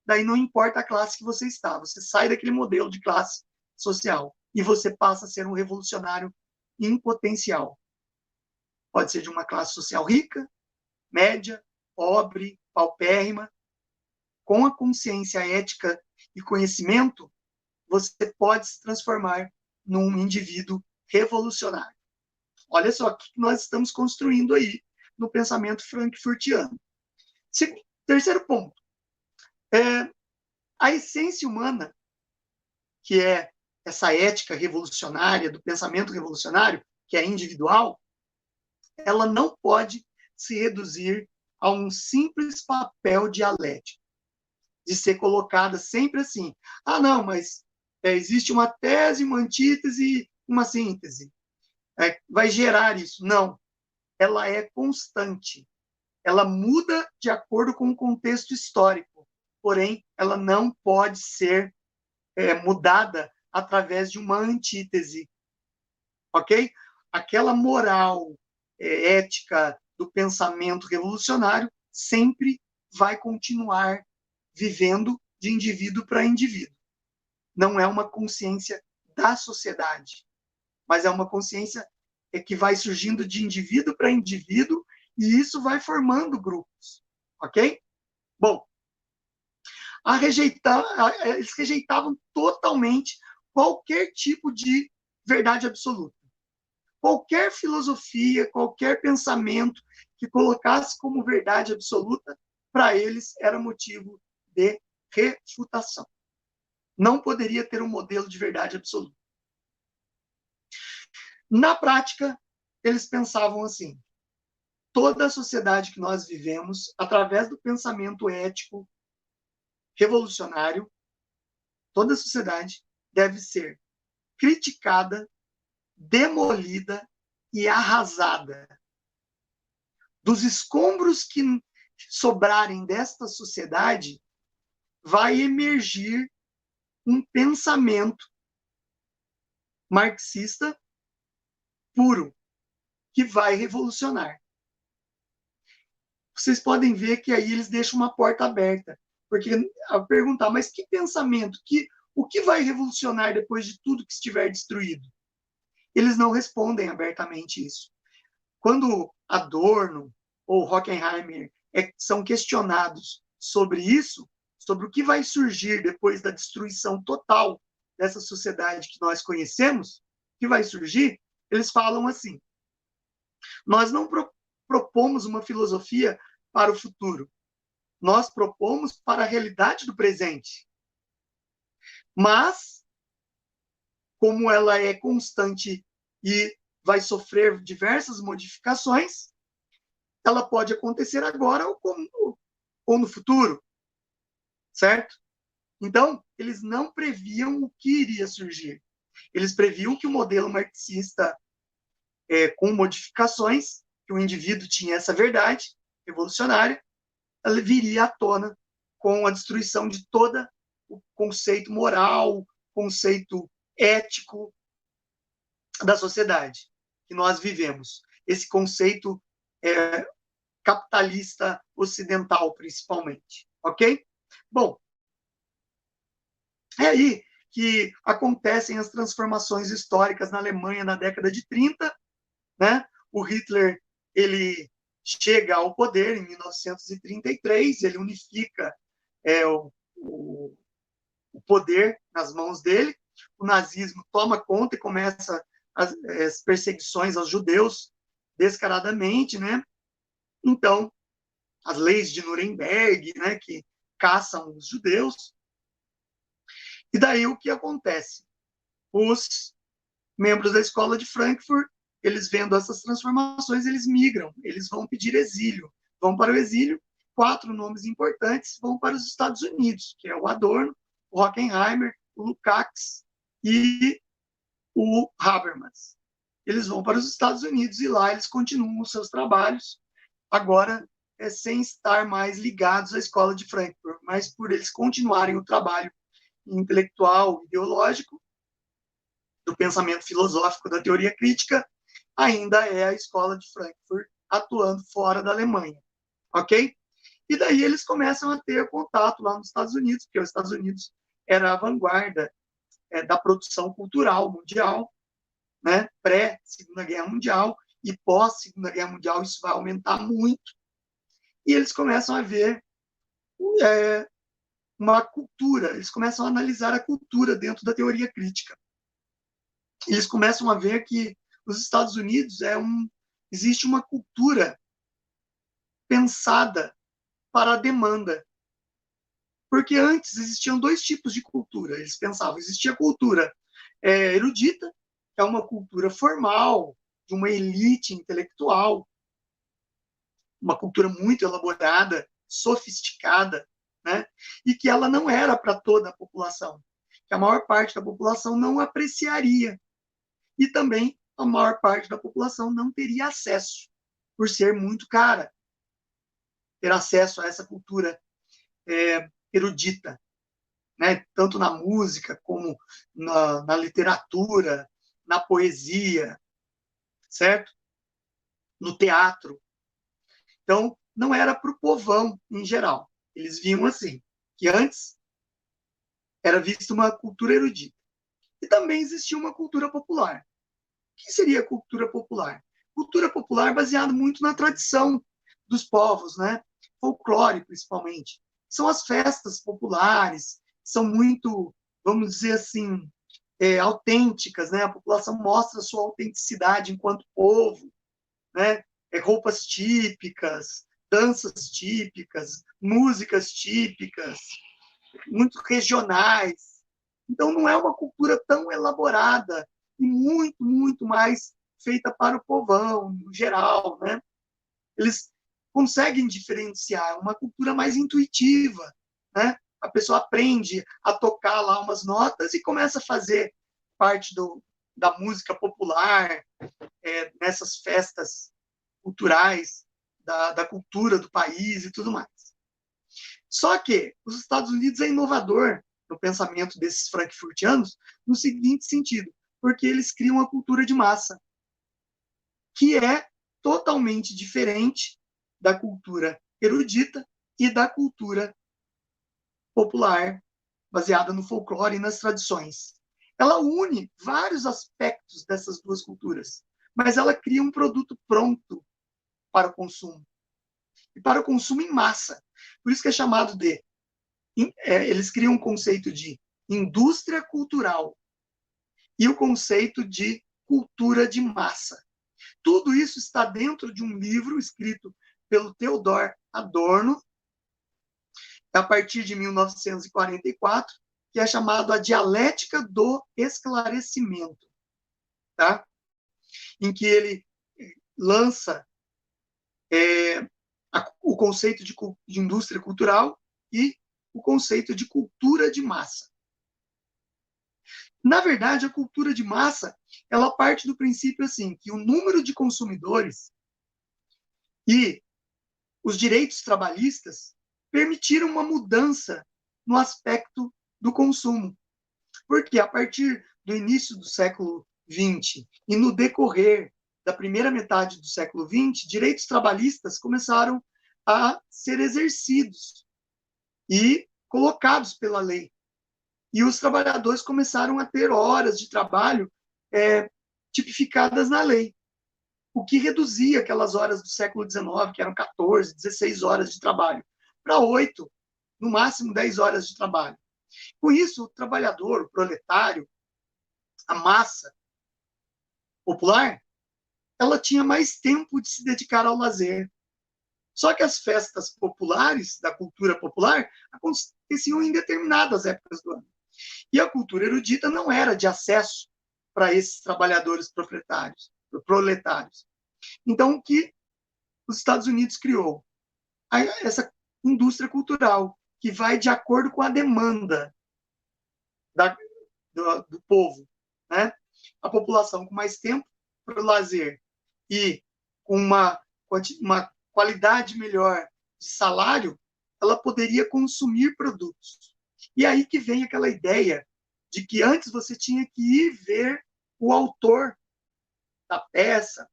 Speaker 2: daí não importa a classe que você está, você sai daquele modelo de classe social e você passa a ser um revolucionário em potencial. pode ser de uma classe social rica, média, pobre, paupérrima. Com a consciência ética e conhecimento, você pode se transformar num indivíduo revolucionário. Olha só o que nós estamos construindo aí no pensamento frankfurtiano. Terceiro ponto. A essência humana, que é essa ética revolucionária, do pensamento revolucionário, que é individual, ela não pode se reduzir a um simples papel dialético, de ser colocada sempre assim. Ah, não, mas existe uma tese, uma antítese, uma síntese. Vai gerar isso. Não. Ela é constante. Ela muda de acordo com o contexto histórico. Porém, ela não pode ser mudada através de uma antítese. Ok? Aquela moral ética do pensamento revolucionário sempre vai continuar vivendo de indivíduo para indivíduo. Não é uma consciência da sociedade, mas é uma consciência que vai surgindo de indivíduo para indivíduo e isso vai formando grupos, ok? Bom, eles rejeitavam totalmente qualquer tipo de verdade absoluta. Qualquer filosofia, qualquer pensamento que colocasse como verdade absoluta, para eles era motivo de refutação. Não poderia ter um modelo de verdade absoluta. Na prática, eles pensavam assim: toda a sociedade que nós vivemos, através do pensamento ético revolucionário, toda a sociedade deve ser criticada, demolida e arrasada. Dos escombros que sobrarem desta sociedade, vai emergir um pensamento marxista puro, que vai revolucionar. Vocês podem ver que aí eles deixam uma porta aberta, porque ao perguntar, mas que pensamento, o que vai revolucionar depois de tudo que estiver destruído? Eles não respondem abertamente isso. Quando Adorno ou Horkheimer são questionados sobre isso, sobre o que vai surgir depois da destruição total dessa sociedade que nós conhecemos, o que vai surgir, eles falam assim: nós não propomos uma filosofia para o futuro, nós propomos para a realidade do presente. Mas, como ela é constante e vai sofrer diversas modificações, ela pode acontecer agora ou no futuro, certo? Então, eles não previam o que iria surgir. Eles previam que o modelo marxista, com modificações, que o indivíduo tinha essa verdade revolucionária, ela viria à tona com a destruição de todo o conceito moral, conceito ético da sociedade que nós vivemos. Esse conceito capitalista ocidental, principalmente. Ok? Bom, é aí que acontecem as transformações históricas na Alemanha na década de 30, né? O Hitler, ele chega ao poder em 1933, ele unifica o poder nas mãos dele, o nazismo toma conta e começa as perseguições aos judeus descaradamente, né? Então, as leis de Nuremberg, né, que caçam os judeus. E daí o que acontece? Os membros da escola de Frankfurt, eles vendo essas transformações, eles migram, eles vão pedir exílio. Vão para o exílio, 4 nomes importantes vão para os Estados Unidos, que é o Adorno, o Horkheimer, o Lukács e o Habermas. Eles vão para os Estados Unidos e lá eles continuam os seus trabalhos, agora sem estar mais ligados à escola de Frankfurt, mas por eles continuarem o trabalho intelectual, ideológico, do pensamento filosófico, da teoria crítica, ainda é a escola de Frankfurt atuando fora da Alemanha, ok? E daí eles começam a ter contato lá nos Estados Unidos, porque os Estados Unidos era a vanguarda da produção cultural mundial, né, pré-Segunda Guerra Mundial, e pós-Segunda Guerra Mundial isso vai aumentar muito, e eles começam a ver uma cultura, eles começam a analisar a cultura dentro da teoria crítica. Eles começam a ver que os Estados Unidos existe uma cultura pensada para a demanda. Porque antes existiam dois tipos de cultura. Eles pensavam, existia a cultura erudita, que é uma cultura formal, de uma elite intelectual, uma cultura muito elaborada, sofisticada, né? E que ela não era para toda a população, que a maior parte da população não apreciaria. E também a maior parte da população não teria acesso, por ser muito cara, ter acesso a essa cultura erudita, né? Tanto na música como na literatura, na poesia, certo? No teatro. Então, não era para o povão em geral. Eles viam assim, que antes era vista uma cultura erudita. E também existia uma cultura popular. O que seria a cultura popular? Cultura popular baseada muito na tradição dos povos, né? Folclore, principalmente. São as festas populares, são muito, vamos dizer assim, autênticas, né? A população mostra a sua autenticidade enquanto povo, né? Roupas típicas, danças típicas, músicas típicas, muito regionais. Então, não é uma cultura tão elaborada e muito, muito mais feita para o povão, no geral, né? Eles conseguem diferenciar, é uma cultura mais intuitiva, né? A pessoa aprende a tocar lá umas notas e começa a fazer parte da música popular, nessas festas culturais, da cultura do país e tudo mais. Só que os Estados Unidos é inovador no pensamento desses frankfurtianos no seguinte sentido, porque eles criam uma cultura de massa, que é totalmente diferente da cultura erudita e da cultura popular, baseada no folclore e nas tradições. Ela une vários aspectos dessas duas culturas, mas ela cria um produto pronto para o consumo, e para o consumo em massa. Por isso que é chamado de... eles criam um conceito de indústria cultural e o conceito de cultura de massa. Tudo isso está dentro de um livro escrito pelo Theodor Adorno, a partir de 1944, que é chamado A Dialética do Esclarecimento, tá? Em que ele lança o conceito de indústria cultural e o conceito de cultura de massa. Na verdade, a cultura de massa, ela parte do princípio assim, que o número de consumidores e os direitos trabalhistas permitiram uma mudança no aspecto do consumo. Porque a partir do início do século XX e no decorrer da primeira metade do século XX, direitos trabalhistas começaram a ser exercidos e colocados pela lei. E os trabalhadores começaram a ter horas de trabalho tipificadas na lei, o que reduzia aquelas horas do século XIX, que eram 14, 16 horas de trabalho, para 8, no máximo 10 horas de trabalho. Com isso, o trabalhador, o proletário, a massa popular, ela tinha mais tempo de se dedicar ao lazer. Só que as festas populares, da cultura popular, aconteciam em determinadas épocas do ano. E a cultura erudita não era de acesso para esses trabalhadores proletários. Então, o que os Estados Unidos criou? Essa indústria cultural, que vai de acordo com a demanda do povo, né? A população com mais tempo para o lazer e com uma qualidade melhor de salário, ela poderia consumir produtos. E aí que vem aquela ideia de que antes você tinha que ir ver o autor da peça,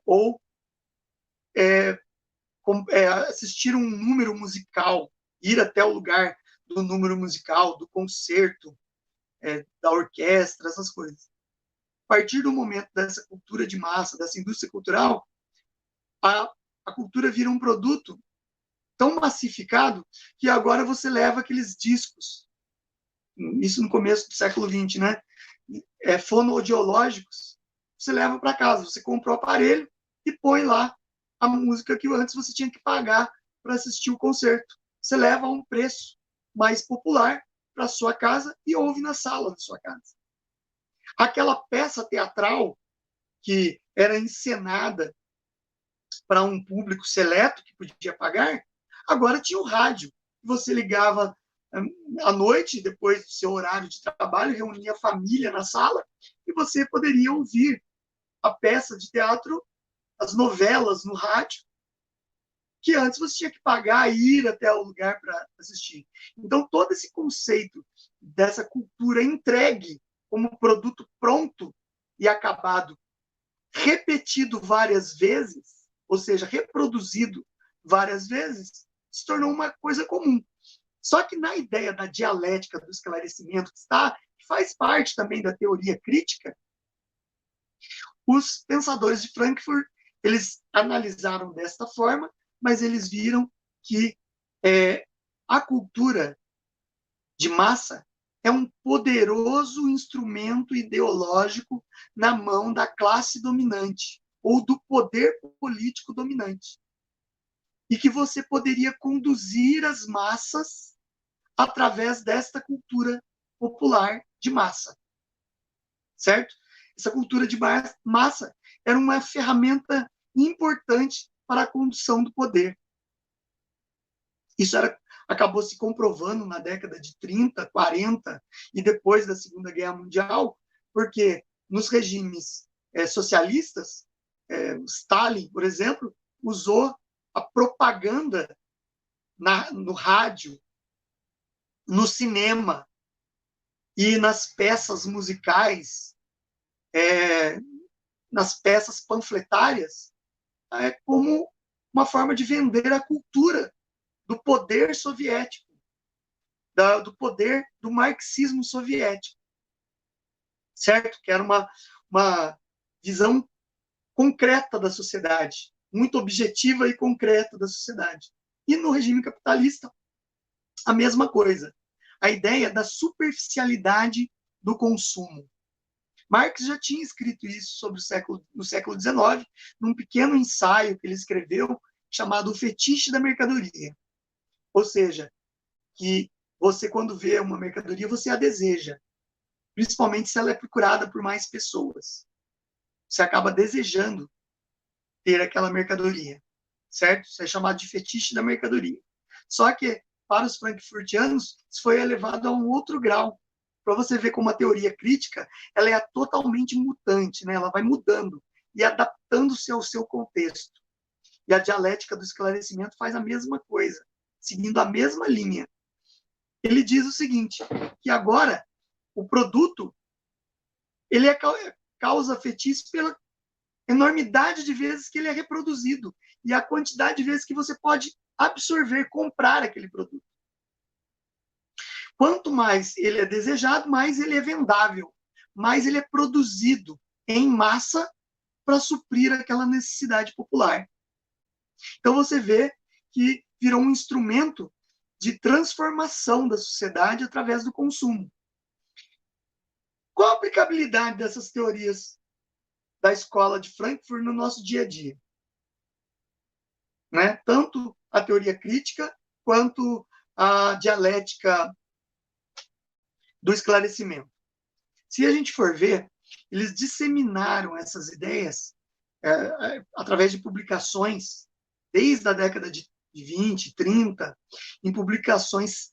Speaker 2: ou assistir um número musical, ir até o lugar do número musical, do concerto, da orquestra, essas coisas. partir do momento dessa cultura de massa, dessa indústria cultural, a cultura vira um produto tão massificado que agora você leva aqueles discos, isso no começo do século XX, né? Fonoaudiológicos, você leva para casa, você compra o aparelho e põe lá a música que antes você tinha que pagar para assistir o concerto. Você leva a um preço mais popular para sua casa e ouve na sala da sua casa. Aquela peça teatral que era encenada para um público seleto que podia pagar, agora tinha o rádio. Você ligava à noite, depois do seu horário de trabalho, reunia a família na sala e você poderia ouvir a peça de teatro, as novelas no rádio, que antes você tinha que pagar e ir até o lugar para assistir. Então, todo esse conceito dessa cultura entregue como produto pronto e acabado, repetido várias vezes, ou seja, reproduzido várias vezes, se tornou uma coisa comum. Só que na ideia da dialética do esclarecimento, que faz parte também da teoria crítica, os pensadores de Frankfurt, eles analisaram desta forma, mas eles viram que a cultura de massa é um poderoso instrumento ideológico na mão da classe dominante ou do poder político dominante. E que você poderia conduzir as massas através desta cultura popular de massa. Certo? Essa cultura de massa era uma ferramenta importante para a condução do poder. Isso acabou se comprovando na década de 30, 40 e depois da Segunda Guerra Mundial, porque nos regimes socialistas, Stalin, por exemplo, usou a propaganda no rádio, no cinema e nas peças musicais, nas peças panfletárias, como uma forma de vender a cultura do poder soviético, do poder do marxismo soviético, certo? Que era uma visão concreta da sociedade, muito objetiva e concreta da sociedade. E no regime capitalista, a mesma coisa. A ideia da superficialidade do consumo. Marx já tinha escrito isso no século XIX, num pequeno ensaio que ele escreveu, chamado O Fetiche da Mercadoria. Ou seja, que você, quando vê uma mercadoria, você a deseja, principalmente se ela é procurada por mais pessoas. Você acaba desejando ter aquela mercadoria, certo? Isso é chamado de fetiche da mercadoria. Só que, para os frankfurtianos, isso foi elevado a um outro grau. Para você ver como a teoria crítica ela é totalmente mutante, né? Ela vai mudando e adaptando-se ao seu contexto. E a dialética do esclarecimento faz a mesma coisa, seguindo a mesma linha. Ele diz o seguinte, que agora o produto ele causa fetiche pela enormidade de vezes que ele é reproduzido e a quantidade de vezes que você pode absorver, comprar aquele produto. Quanto mais ele é desejado, mais ele é vendável, mais ele é produzido em massa para suprir aquela necessidade popular. Então você vê que virou um instrumento de transformação da sociedade através do consumo. Qual a aplicabilidade dessas teorias da escola de Frankfurt no nosso dia a dia? Né? Tanto a teoria crítica quanto a dialética do esclarecimento. Se a gente for ver, eles disseminaram essas ideias através de publicações, desde a década de 20, 30, em publicações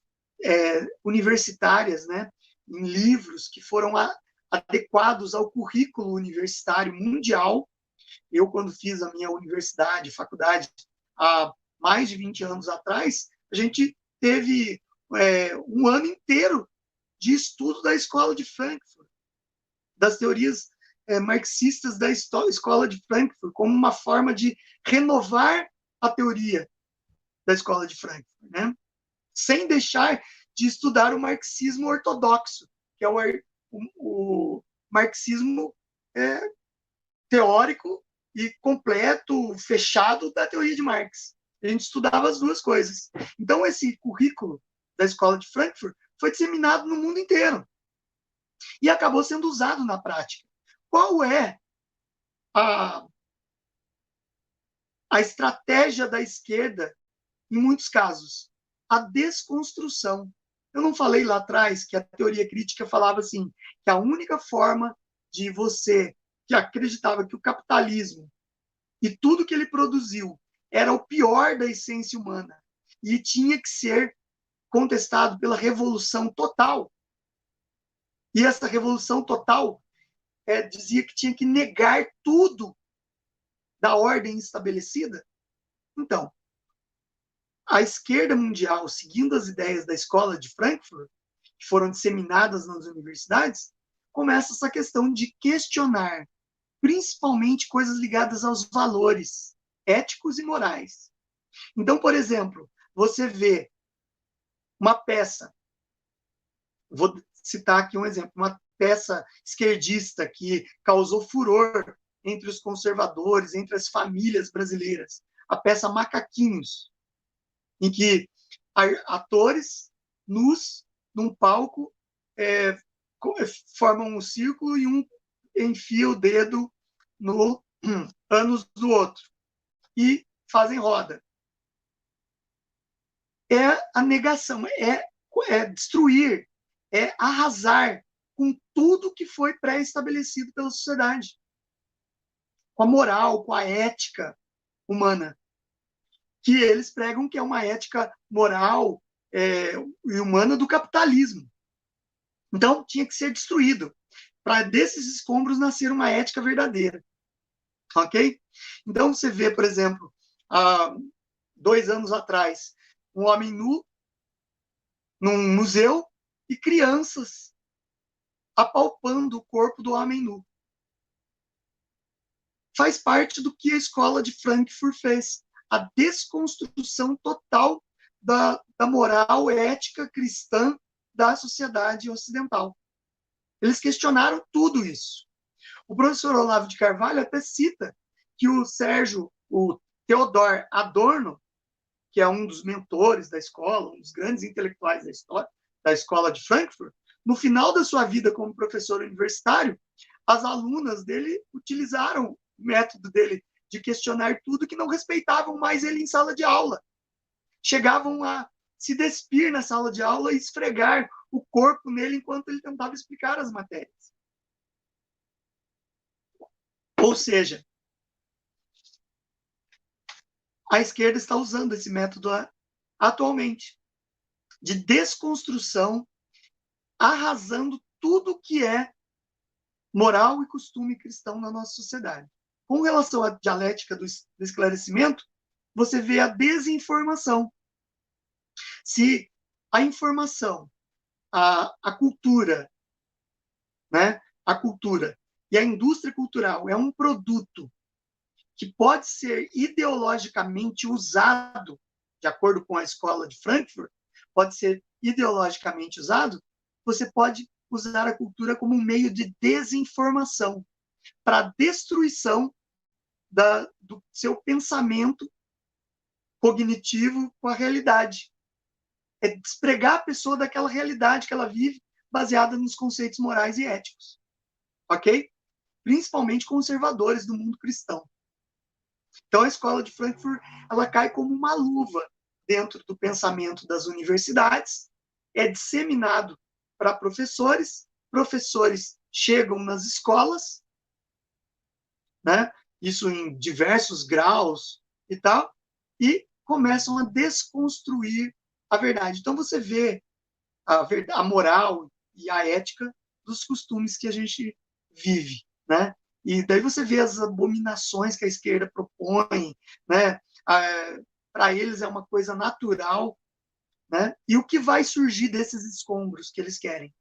Speaker 2: universitárias, né? Em livros que foram adequados ao currículo universitário mundial. Eu, quando fiz a minha faculdade, há mais de 20 anos atrás, a gente teve um ano inteiro de estudo da escola de Frankfurt, das teorias marxistas da escola de Frankfurt, como uma forma de renovar a teoria da escola de Frankfurt, né? Sem deixar de estudar o marxismo ortodoxo, que é o marxismo teórico e completo, fechado da teoria de Marx. A gente estudava as duas coisas. Então, esse currículo da Escola de Frankfurt foi disseminado no mundo inteiro e acabou sendo usado na prática. Qual é a estratégia da esquerda, em muitos casos? A desconstrução. Eu não falei lá atrás que a teoria crítica falava assim, que a única forma de você, que acreditava que o capitalismo e tudo que ele produziu era o pior da essência humana e tinha que ser contestado pela revolução total. E essa revolução total dizia que tinha que negar tudo da ordem estabelecida. Então, a esquerda mundial, seguindo as ideias da Escola de Frankfurt, que foram disseminadas nas universidades, começa essa questão de questionar, principalmente coisas ligadas aos valores éticos e morais. Então, por exemplo, você vê uma peça, vou citar aqui um exemplo, uma peça esquerdista que causou furor entre os conservadores, entre as famílias brasileiras, a peça Macaquinhos, em que atores nus num palco formam um círculo e um enfia o dedo no ânus do outro e fazem roda. É a negação, é destruir, é arrasar com tudo que foi pré-estabelecido pela sociedade, com a moral, com a ética humana, que eles pregam que é uma ética moral e humana do capitalismo. Então, tinha que ser destruído, para desses escombros nascer uma ética verdadeira. Ok? Então, você vê, por exemplo, há 2 anos atrás, um homem nu num museu e crianças apalpando o corpo do homem nu. Faz parte do que a Escola de Frankfurt fez, a desconstrução total da moral ética cristã da sociedade ocidental. Eles questionaram tudo isso. O professor Olavo de Carvalho até cita que o Theodor Adorno, que é um dos mentores da escola, um dos grandes intelectuais da história, da Escola de Frankfurt, no final da sua vida como professor universitário, as alunas dele utilizaram o método dele de questionar tudo que não respeitavam mais ele em sala de aula. Chegavam a se despir na sala de aula e esfregar o corpo nele enquanto ele tentava explicar as matérias. Ou seja, a esquerda está usando esse método atualmente, de desconstrução, arrasando tudo que é moral e costume cristão na nossa sociedade. Com relação à dialética do esclarecimento, você vê a desinformação. Se a informação, a cultura, né, a cultura e a indústria cultural é um produto que pode ser ideologicamente usado, de acordo com a Escola de Frankfurt, pode ser ideologicamente usado, você pode usar a cultura como um meio de desinformação, para destruição do seu pensamento cognitivo com a realidade. É despregar a pessoa daquela realidade que ela vive, baseada nos conceitos morais e éticos. Ok? Principalmente conservadores do mundo cristão. Então, a Escola de Frankfurt, ela cai como uma luva dentro do pensamento das universidades, é disseminado para professores, professores chegam nas escolas, né? Isso em diversos graus e tal, e começam a desconstruir a verdade. Então, você vê a moral e a ética dos costumes que a gente vive, né? E daí você vê as abominações que a esquerda propõe, né? Para eles é uma coisa natural, né? E o que vai surgir desses escombros que eles querem?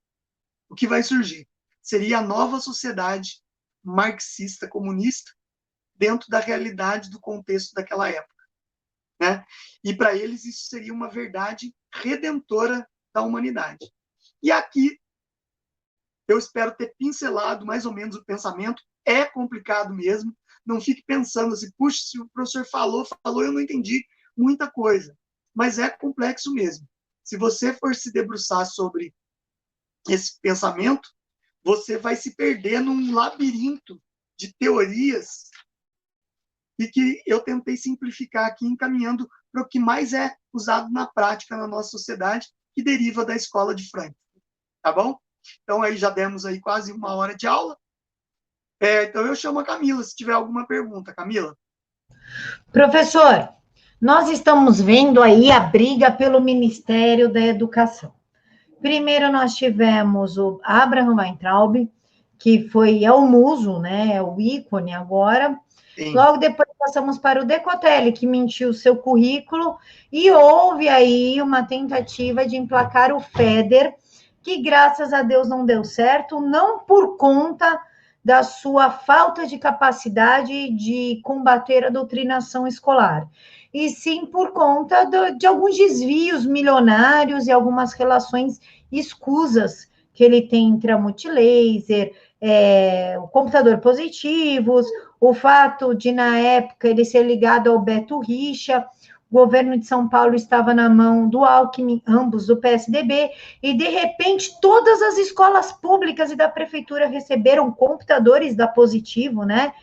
Speaker 2: O que vai surgir? Seria a nova sociedade marxista comunista dentro da realidade do contexto daquela época, né? E para eles isso seria uma verdade redentora da humanidade. E aqui eu espero ter pincelado mais ou menos o pensamento é complicado mesmo. Não fique pensando assim, puxa, se o professor falou, eu não entendi muita coisa. Mas é complexo mesmo. Se você for se debruçar sobre esse pensamento, você vai se perder num labirinto de teorias e que eu tentei simplificar aqui, encaminhando para o que mais é usado na prática na nossa sociedade, que deriva da escola de Frankfurt. Tá bom? Então, aí já demos aí quase 1 hora de aula. Então, eu chamo a Camila, se tiver alguma pergunta. Camila?
Speaker 1: Professor, nós estamos vendo aí a briga pelo Ministério da Educação. Primeiro nós tivemos o Abraham Weintraub, que é o muso, né, é o ícone agora. Sim. Logo depois passamos para o Decotelli, que mentiu seu currículo, e houve aí uma tentativa de emplacar o FEDER, que graças a Deus não deu certo, não por conta da sua falta de capacidade de combater a doutrinação escolar, e sim por conta de alguns desvios milionários e algumas relações escusas que ele tem entre a Multilaser, o computador positivos, o fato de, na época, ele ser ligado ao Beto Richa, o governo de São Paulo estava na mão do Alckmin, ambos do PSDB, e, de repente, todas as escolas públicas e da prefeitura receberam computadores da Positivo, né?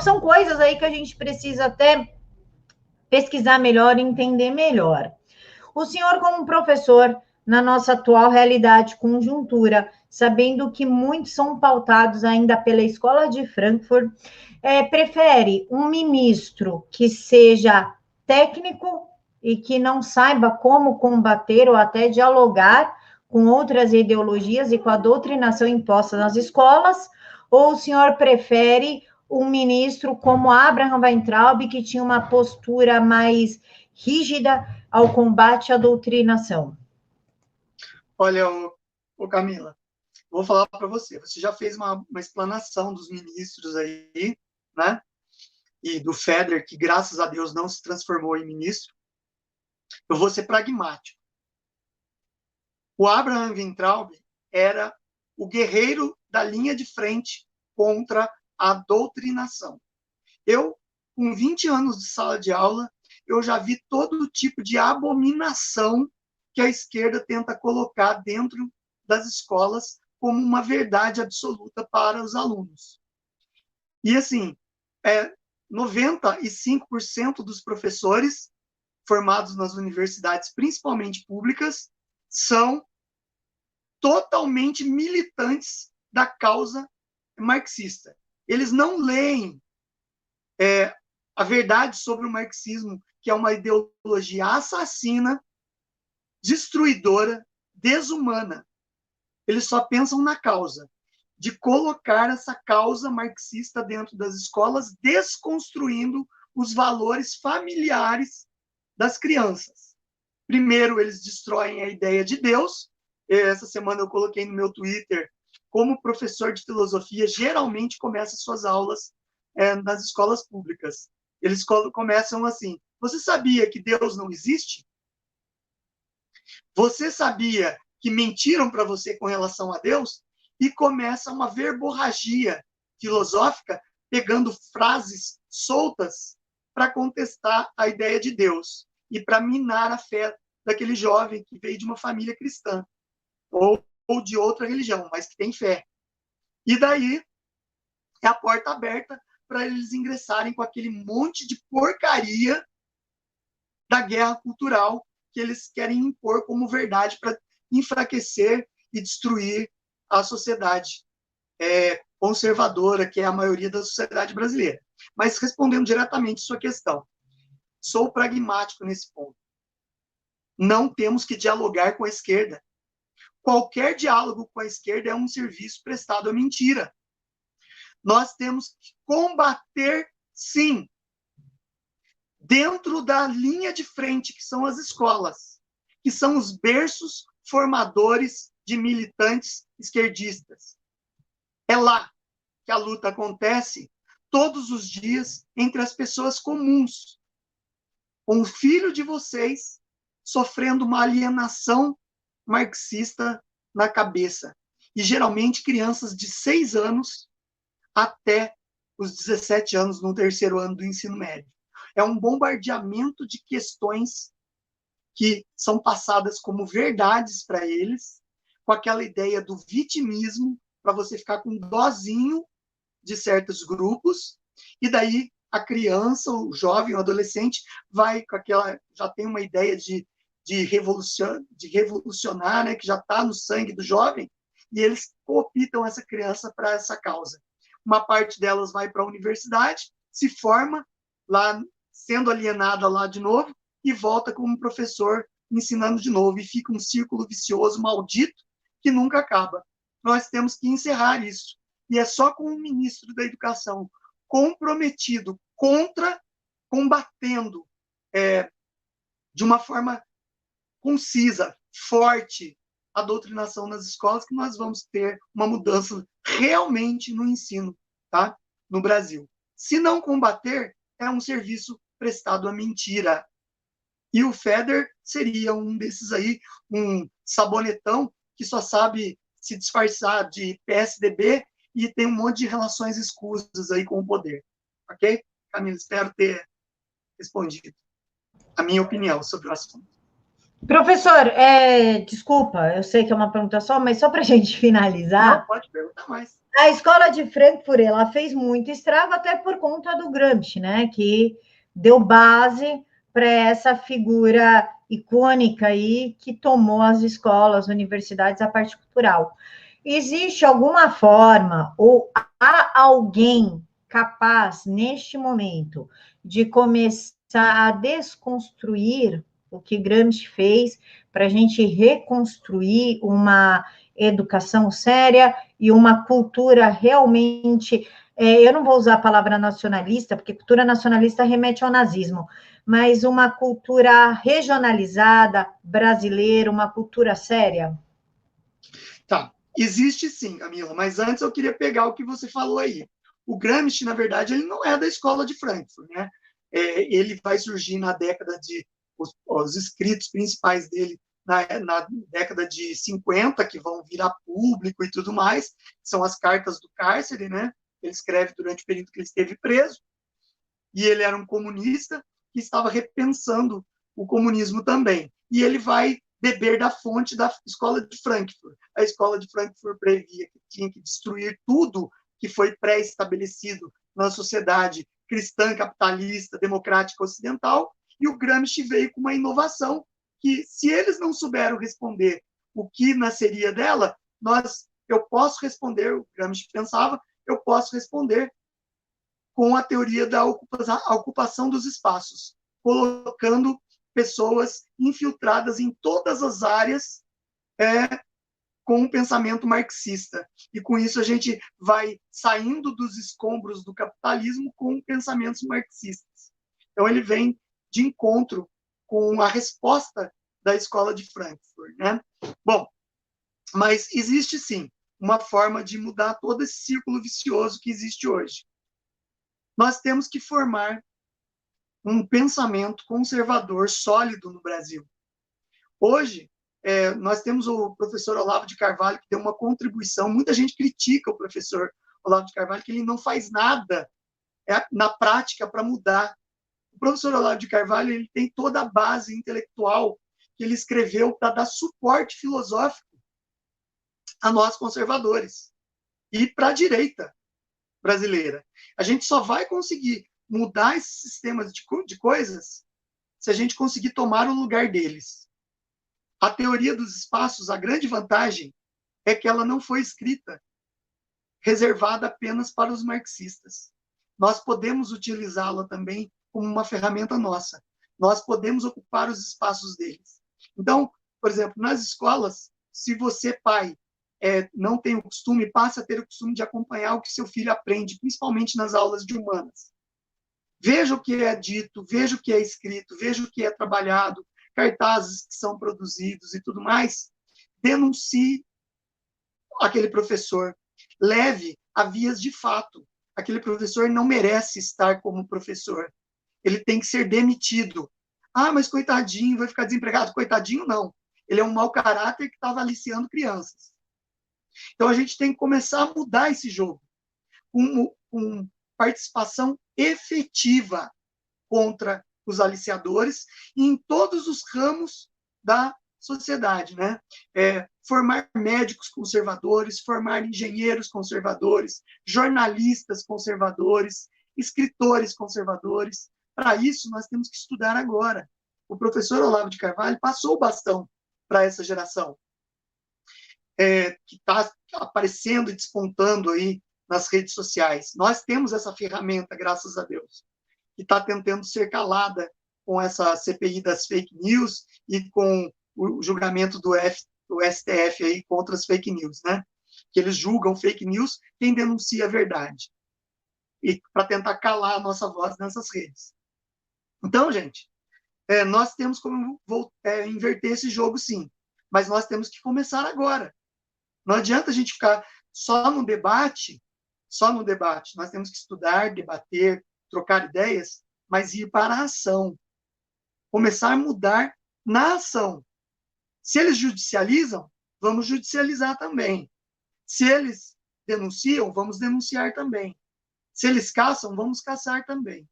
Speaker 1: São coisas aí que a gente precisa até pesquisar melhor e entender melhor. O senhor, como professor, na nossa atual realidade, conjuntura, sabendo que muitos são pautados ainda pela Escola de Frankfurt, prefere um ministro que seja técnico e que não saiba como combater ou até dialogar com outras ideologias e com a doutrinação imposta nas escolas, ou o senhor prefere um ministro como Abraham Weintraub, que tinha uma postura mais rígida ao combate à doutrinação?
Speaker 2: Olha, Camila, vou falar para você. Você já fez uma explanação dos ministros aí, né? E do FEDER, que graças a Deus não se transformou em ministro. Eu vou ser pragmático. O Abraham Weintraub era o guerreiro da linha de frente contra a doutrinação. Eu, com 20 anos de sala de aula, eu já vi todo tipo de abominação que a esquerda tenta colocar dentro das escolas como uma verdade absoluta para os alunos. E, assim, 95% dos professores formados nas universidades, principalmente públicas, são totalmente militantes da causa marxista. Eles não leem a verdade sobre o marxismo, que é uma ideologia assassina, destruidora, desumana. Eles só pensam na causa, de colocar essa causa marxista dentro das escolas, desconstruindo os valores familiares das crianças. Primeiro, eles destroem a ideia de Deus. Essa semana eu coloquei no meu Twitter como professor de filosofia geralmente começa suas aulas nas escolas públicas. Eles começam assim: você sabia que Deus não existe? Você sabia que mentiram para você com relação a Deus? E começa uma verborragia filosófica, pegando frases soltas para contestar a ideia de Deus e para minar a fé daquele jovem que veio de uma família cristã ou de outra religião, mas que tem fé. E daí é a porta aberta para eles ingressarem com aquele monte de porcaria da guerra cultural que eles querem impor como verdade para enfraquecer e destruir a sociedade conservadora, que é a maioria da sociedade brasileira. Mas respondendo diretamente sua questão, sou pragmático nesse ponto. Não temos que dialogar com a esquerda. Qualquer diálogo com a esquerda é um serviço prestado à mentira. Nós temos que combater, sim, dentro da linha de frente, que são as escolas, que são os berços formadores de militantes esquerdistas. É lá que a luta acontece todos os dias entre as pessoas comuns. Um filho de vocês sofrendo uma alienação marxista na cabeça. e geralmente crianças de 6 anos até os 17 anos no terceiro ano do ensino médio. É um bombardeamento de questões que são passadas como verdades para eles, com aquela ideia do vitimismo, para você ficar com dozinho de certos grupos, e daí a criança, o jovem, o adolescente, vai com aquela, já tem uma ideia de revolucionar, né, que já está no sangue do jovem, e eles cooptam essa criança para essa causa. Uma parte delas vai para a universidade, se forma lá, sendo alienada lá de novo, e volta como professor ensinando de novo, e fica um círculo vicioso, maldito, que nunca acaba. Nós temos que encerrar isso. E é só com o ministro da Educação comprometido combatendo de uma forma concisa, forte, a doutrinação nas escolas, que nós vamos ter uma mudança realmente no ensino, tá? No Brasil. Se não combater, é um serviço prestado à mentira. E o FEDER seria um desses aí, um sabonetão que só sabe se disfarçar de PSDB e tem um monte de relações escusas aí com o poder. Ok? Camila, espero ter respondido a minha opinião sobre o assunto.
Speaker 1: Professor, desculpa, eu sei que é uma pergunta só, mas só para a gente finalizar.
Speaker 2: Não, pode perguntar mais.
Speaker 1: A escola de Frankfurt, ela fez muito estrago até por conta do Gramsci, né? Que deu base para essa figura icônica aí que tomou as escolas, universidades, a parte cultural. Existe alguma forma, ou há alguém capaz, neste momento, de começar a desconstruir o que Gramsci fez para a gente reconstruir uma educação séria e uma cultura realmente, eu não vou usar a palavra nacionalista, porque cultura nacionalista remete ao nazismo, mas uma cultura regionalizada, brasileira, uma cultura séria?
Speaker 2: Tá, existe sim, Camila, mas antes eu queria pegar o que você falou aí. O Gramsci, na verdade, ele não é da escola de Frankfurt, né? Ele vai surgir na década de... Os escritos principais dele na década de 50, que vão virar público e tudo mais, são as cartas do cárcere, né? Ele escreve durante o período que ele esteve preso, e ele era um comunista que estava repensando o comunismo também. E ele vai beber da fonte da escola de Frankfurt. A escola de Frankfurt previa que tinha que destruir tudo que foi pré-estabelecido na sociedade cristã, capitalista, democrática ocidental, e o Gramsci veio com uma inovação que, se eles não souberam responder o que nasceria dela, eu posso responder, o Gramsci pensava, eu posso responder com a teoria da ocupação dos espaços, colocando pessoas infiltradas em todas as áreas com um pensamento marxista. E com isso a gente vai saindo dos escombros do capitalismo com pensamentos marxistas. Então ele vem de encontro com a resposta da escola de Frankfurt, né? Bom, mas existe sim uma forma de mudar todo esse círculo vicioso que existe hoje. Nós temos que formar um pensamento conservador sólido no Brasil. Hoje, nós temos o professor Olavo de Carvalho, que deu uma contribuição. Muita gente critica o professor Olavo de Carvalho, que ele não faz nada na prática para mudar. O professor Olavo de Carvalho ele tem toda a base intelectual que ele escreveu para dar suporte filosófico a nós conservadores e para a direita brasileira. A gente só vai conseguir mudar esses sistemas de coisas se a gente conseguir tomar o lugar deles. A teoria dos espaços, a grande vantagem é que ela não foi escrita reservada apenas para os marxistas. Nós podemos utilizá-la também como uma ferramenta nossa. Nós podemos ocupar os espaços deles. Então, por exemplo, nas escolas, se você, pai, não tem o costume, passe a ter o costume de acompanhar o que seu filho aprende, principalmente nas aulas de humanas. Veja o que é dito, veja o que é escrito, veja o que é trabalhado, cartazes que são produzidos e tudo mais. Denuncie aquele professor. Leve a vias de fato. Aquele professor não merece estar como professor. Ele tem que ser demitido. Ah, mas coitadinho, vai ficar desempregado. Coitadinho, não. Ele é um mau caráter que estava aliciando crianças. Então, a gente tem que começar a mudar esse jogo com participação efetiva contra os aliciadores e em todos os ramos da sociedade, né? Formar médicos conservadores, formar engenheiros conservadores, jornalistas conservadores, escritores conservadores. Para isso, nós temos que estudar agora. O professor Olavo de Carvalho passou o bastão para essa geração, que está aparecendo e despontando aí nas redes sociais. Nós temos essa ferramenta, graças a Deus, que está tentando ser calada com essa CPI das fake news e com o julgamento do STF aí contra as fake news, né? Que eles julgam fake news quem denuncia a verdade. E para tentar calar a nossa voz nessas redes. Então, gente, nós temos como inverter esse jogo, sim. Mas nós temos que começar agora. Não adianta a gente ficar só no debate. Nós temos que estudar, debater, trocar ideias, mas ir para a ação. Começar a mudar na ação. Se eles judicializam, vamos judicializar também. Se eles denunciam, vamos denunciar também. Se eles caçam, vamos caçar também.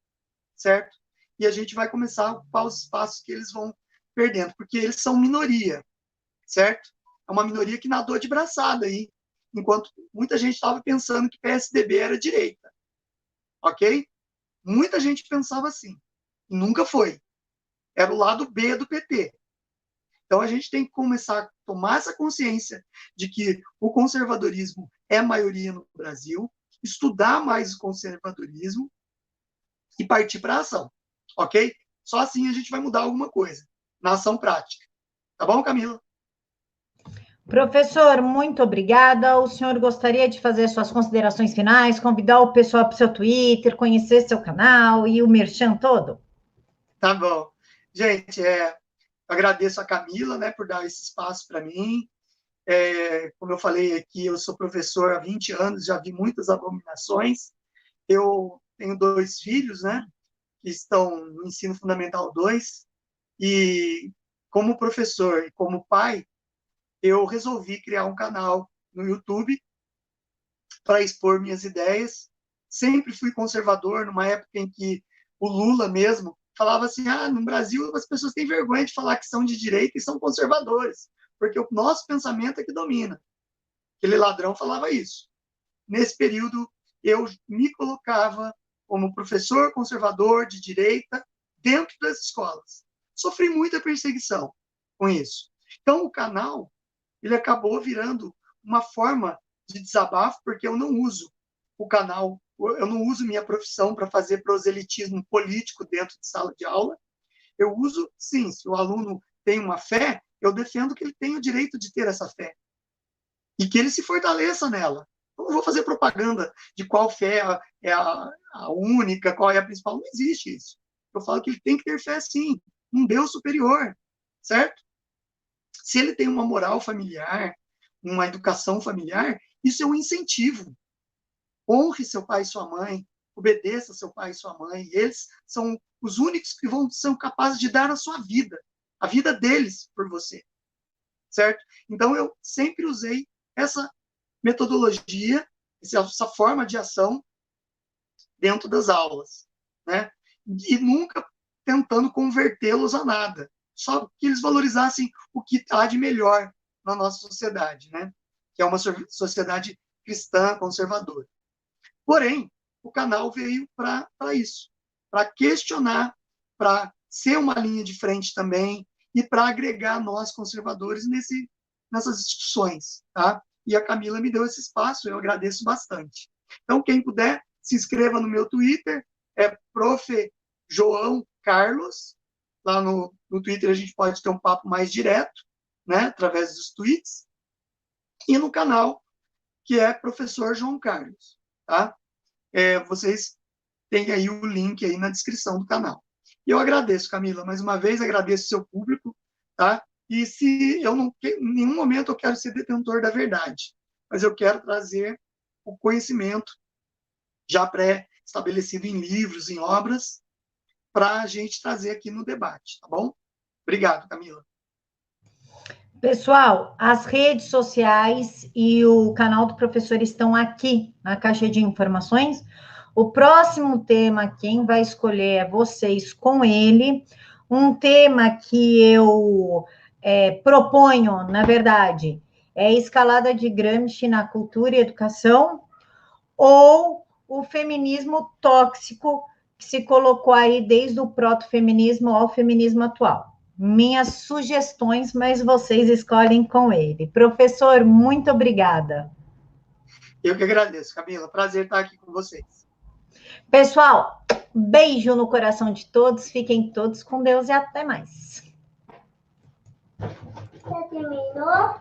Speaker 2: Certo? E a gente vai começar a ocupar os espaços que eles vão perdendo, porque eles são minoria. Certo? É uma minoria que nadou de braçada aí, enquanto muita gente estava pensando que PSDB era direita. Ok? Muita gente pensava assim. E nunca foi. Era o lado B do PT. Então, a gente tem que começar a tomar essa consciência de que o conservadorismo é maioria no Brasil, estudar mais o conservadorismo e partir para a ação. Ok? Só assim a gente vai mudar alguma coisa, na ação prática. Tá bom, Camila?
Speaker 1: Professor, muito obrigada. O senhor gostaria de fazer suas considerações finais, convidar o pessoal para o seu Twitter, conhecer seu canal e o merchan todo?
Speaker 2: Tá bom. Gente, agradeço a Camila, né, por dar esse espaço para mim. Como eu falei aqui, eu sou professor há 20 anos, já vi muitas abominações. Eu tenho 2 filhos, né, que estão no ensino fundamental 2, e como professor e como pai, eu resolvi criar um canal no YouTube para expor minhas ideias. Sempre fui conservador, numa época em que o Lula mesmo falava assim, no Brasil as pessoas têm vergonha de falar que são de direita e são conservadores, porque o nosso pensamento é que domina. Aquele ladrão falava isso. Nesse período, eu me colocava como professor conservador de direita dentro das escolas. Sofri muita perseguição com isso. Então, o canal, ele acabou virando uma forma de desabafo, porque eu não uso o canal, eu não uso minha profissão para fazer proselitismo político dentro de sala de aula. Eu uso, sim, se o aluno tem uma fé, eu defendo que ele tem o direito de ter essa fé e que ele se fortaleça nela. Eu não vou fazer propaganda de qual fé é a única, qual é a principal. Não existe isso. Eu falo que ele tem que ter fé, sim, num Deus superior, certo? Se ele tem uma moral familiar, uma educação familiar, isso é um incentivo. Honre seu pai e sua mãe, obedeça seu pai e sua mãe. Eles são os únicos que são capazes de dar a sua vida, a vida deles por você, certo? Então, eu sempre usei essa metodologia, essa forma de ação dentro das aulas, né? E nunca tentando convertê-los a nada, só que eles valorizassem o que há de melhor na nossa sociedade, né? Que é uma sociedade cristã, conservadora. Porém, o canal veio para isso, para questionar, para ser uma linha de frente também e para agregar nós, conservadores, nessas instituições, tá? E a Camila me deu esse espaço, eu agradeço bastante. Então, quem puder, se inscreva no meu Twitter, é Prof. João Carlos. Lá no Twitter a gente pode ter um papo mais direto, né, através dos tweets. E no canal, que é Professor João Carlos, tá? Vocês têm aí o link aí na descrição do canal. E eu agradeço, Camila, mais uma vez, agradeço o seu público, tá? E se eu não, em nenhum momento eu quero ser detentor da verdade, mas eu quero trazer o conhecimento já pré-estabelecido em livros, em obras, para a gente trazer aqui no debate, tá bom? Obrigado, Camila.
Speaker 1: Pessoal, as redes sociais e o canal do professor estão aqui na caixa de informações. O próximo tema, quem vai escolher é vocês com ele. Um tema que eu proponho, na verdade, é a escalada de Gramsci na cultura e educação, ou o feminismo tóxico que se colocou aí desde o proto-feminismo ao feminismo atual. Minhas sugestões, mas vocês escolhem com ele. Professor, muito obrigada.
Speaker 2: Eu que agradeço, Camila. Prazer estar aqui com vocês.
Speaker 1: Pessoal, beijo no coração de todos. Fiquem todos com Deus e até mais.
Speaker 3: Já terminou?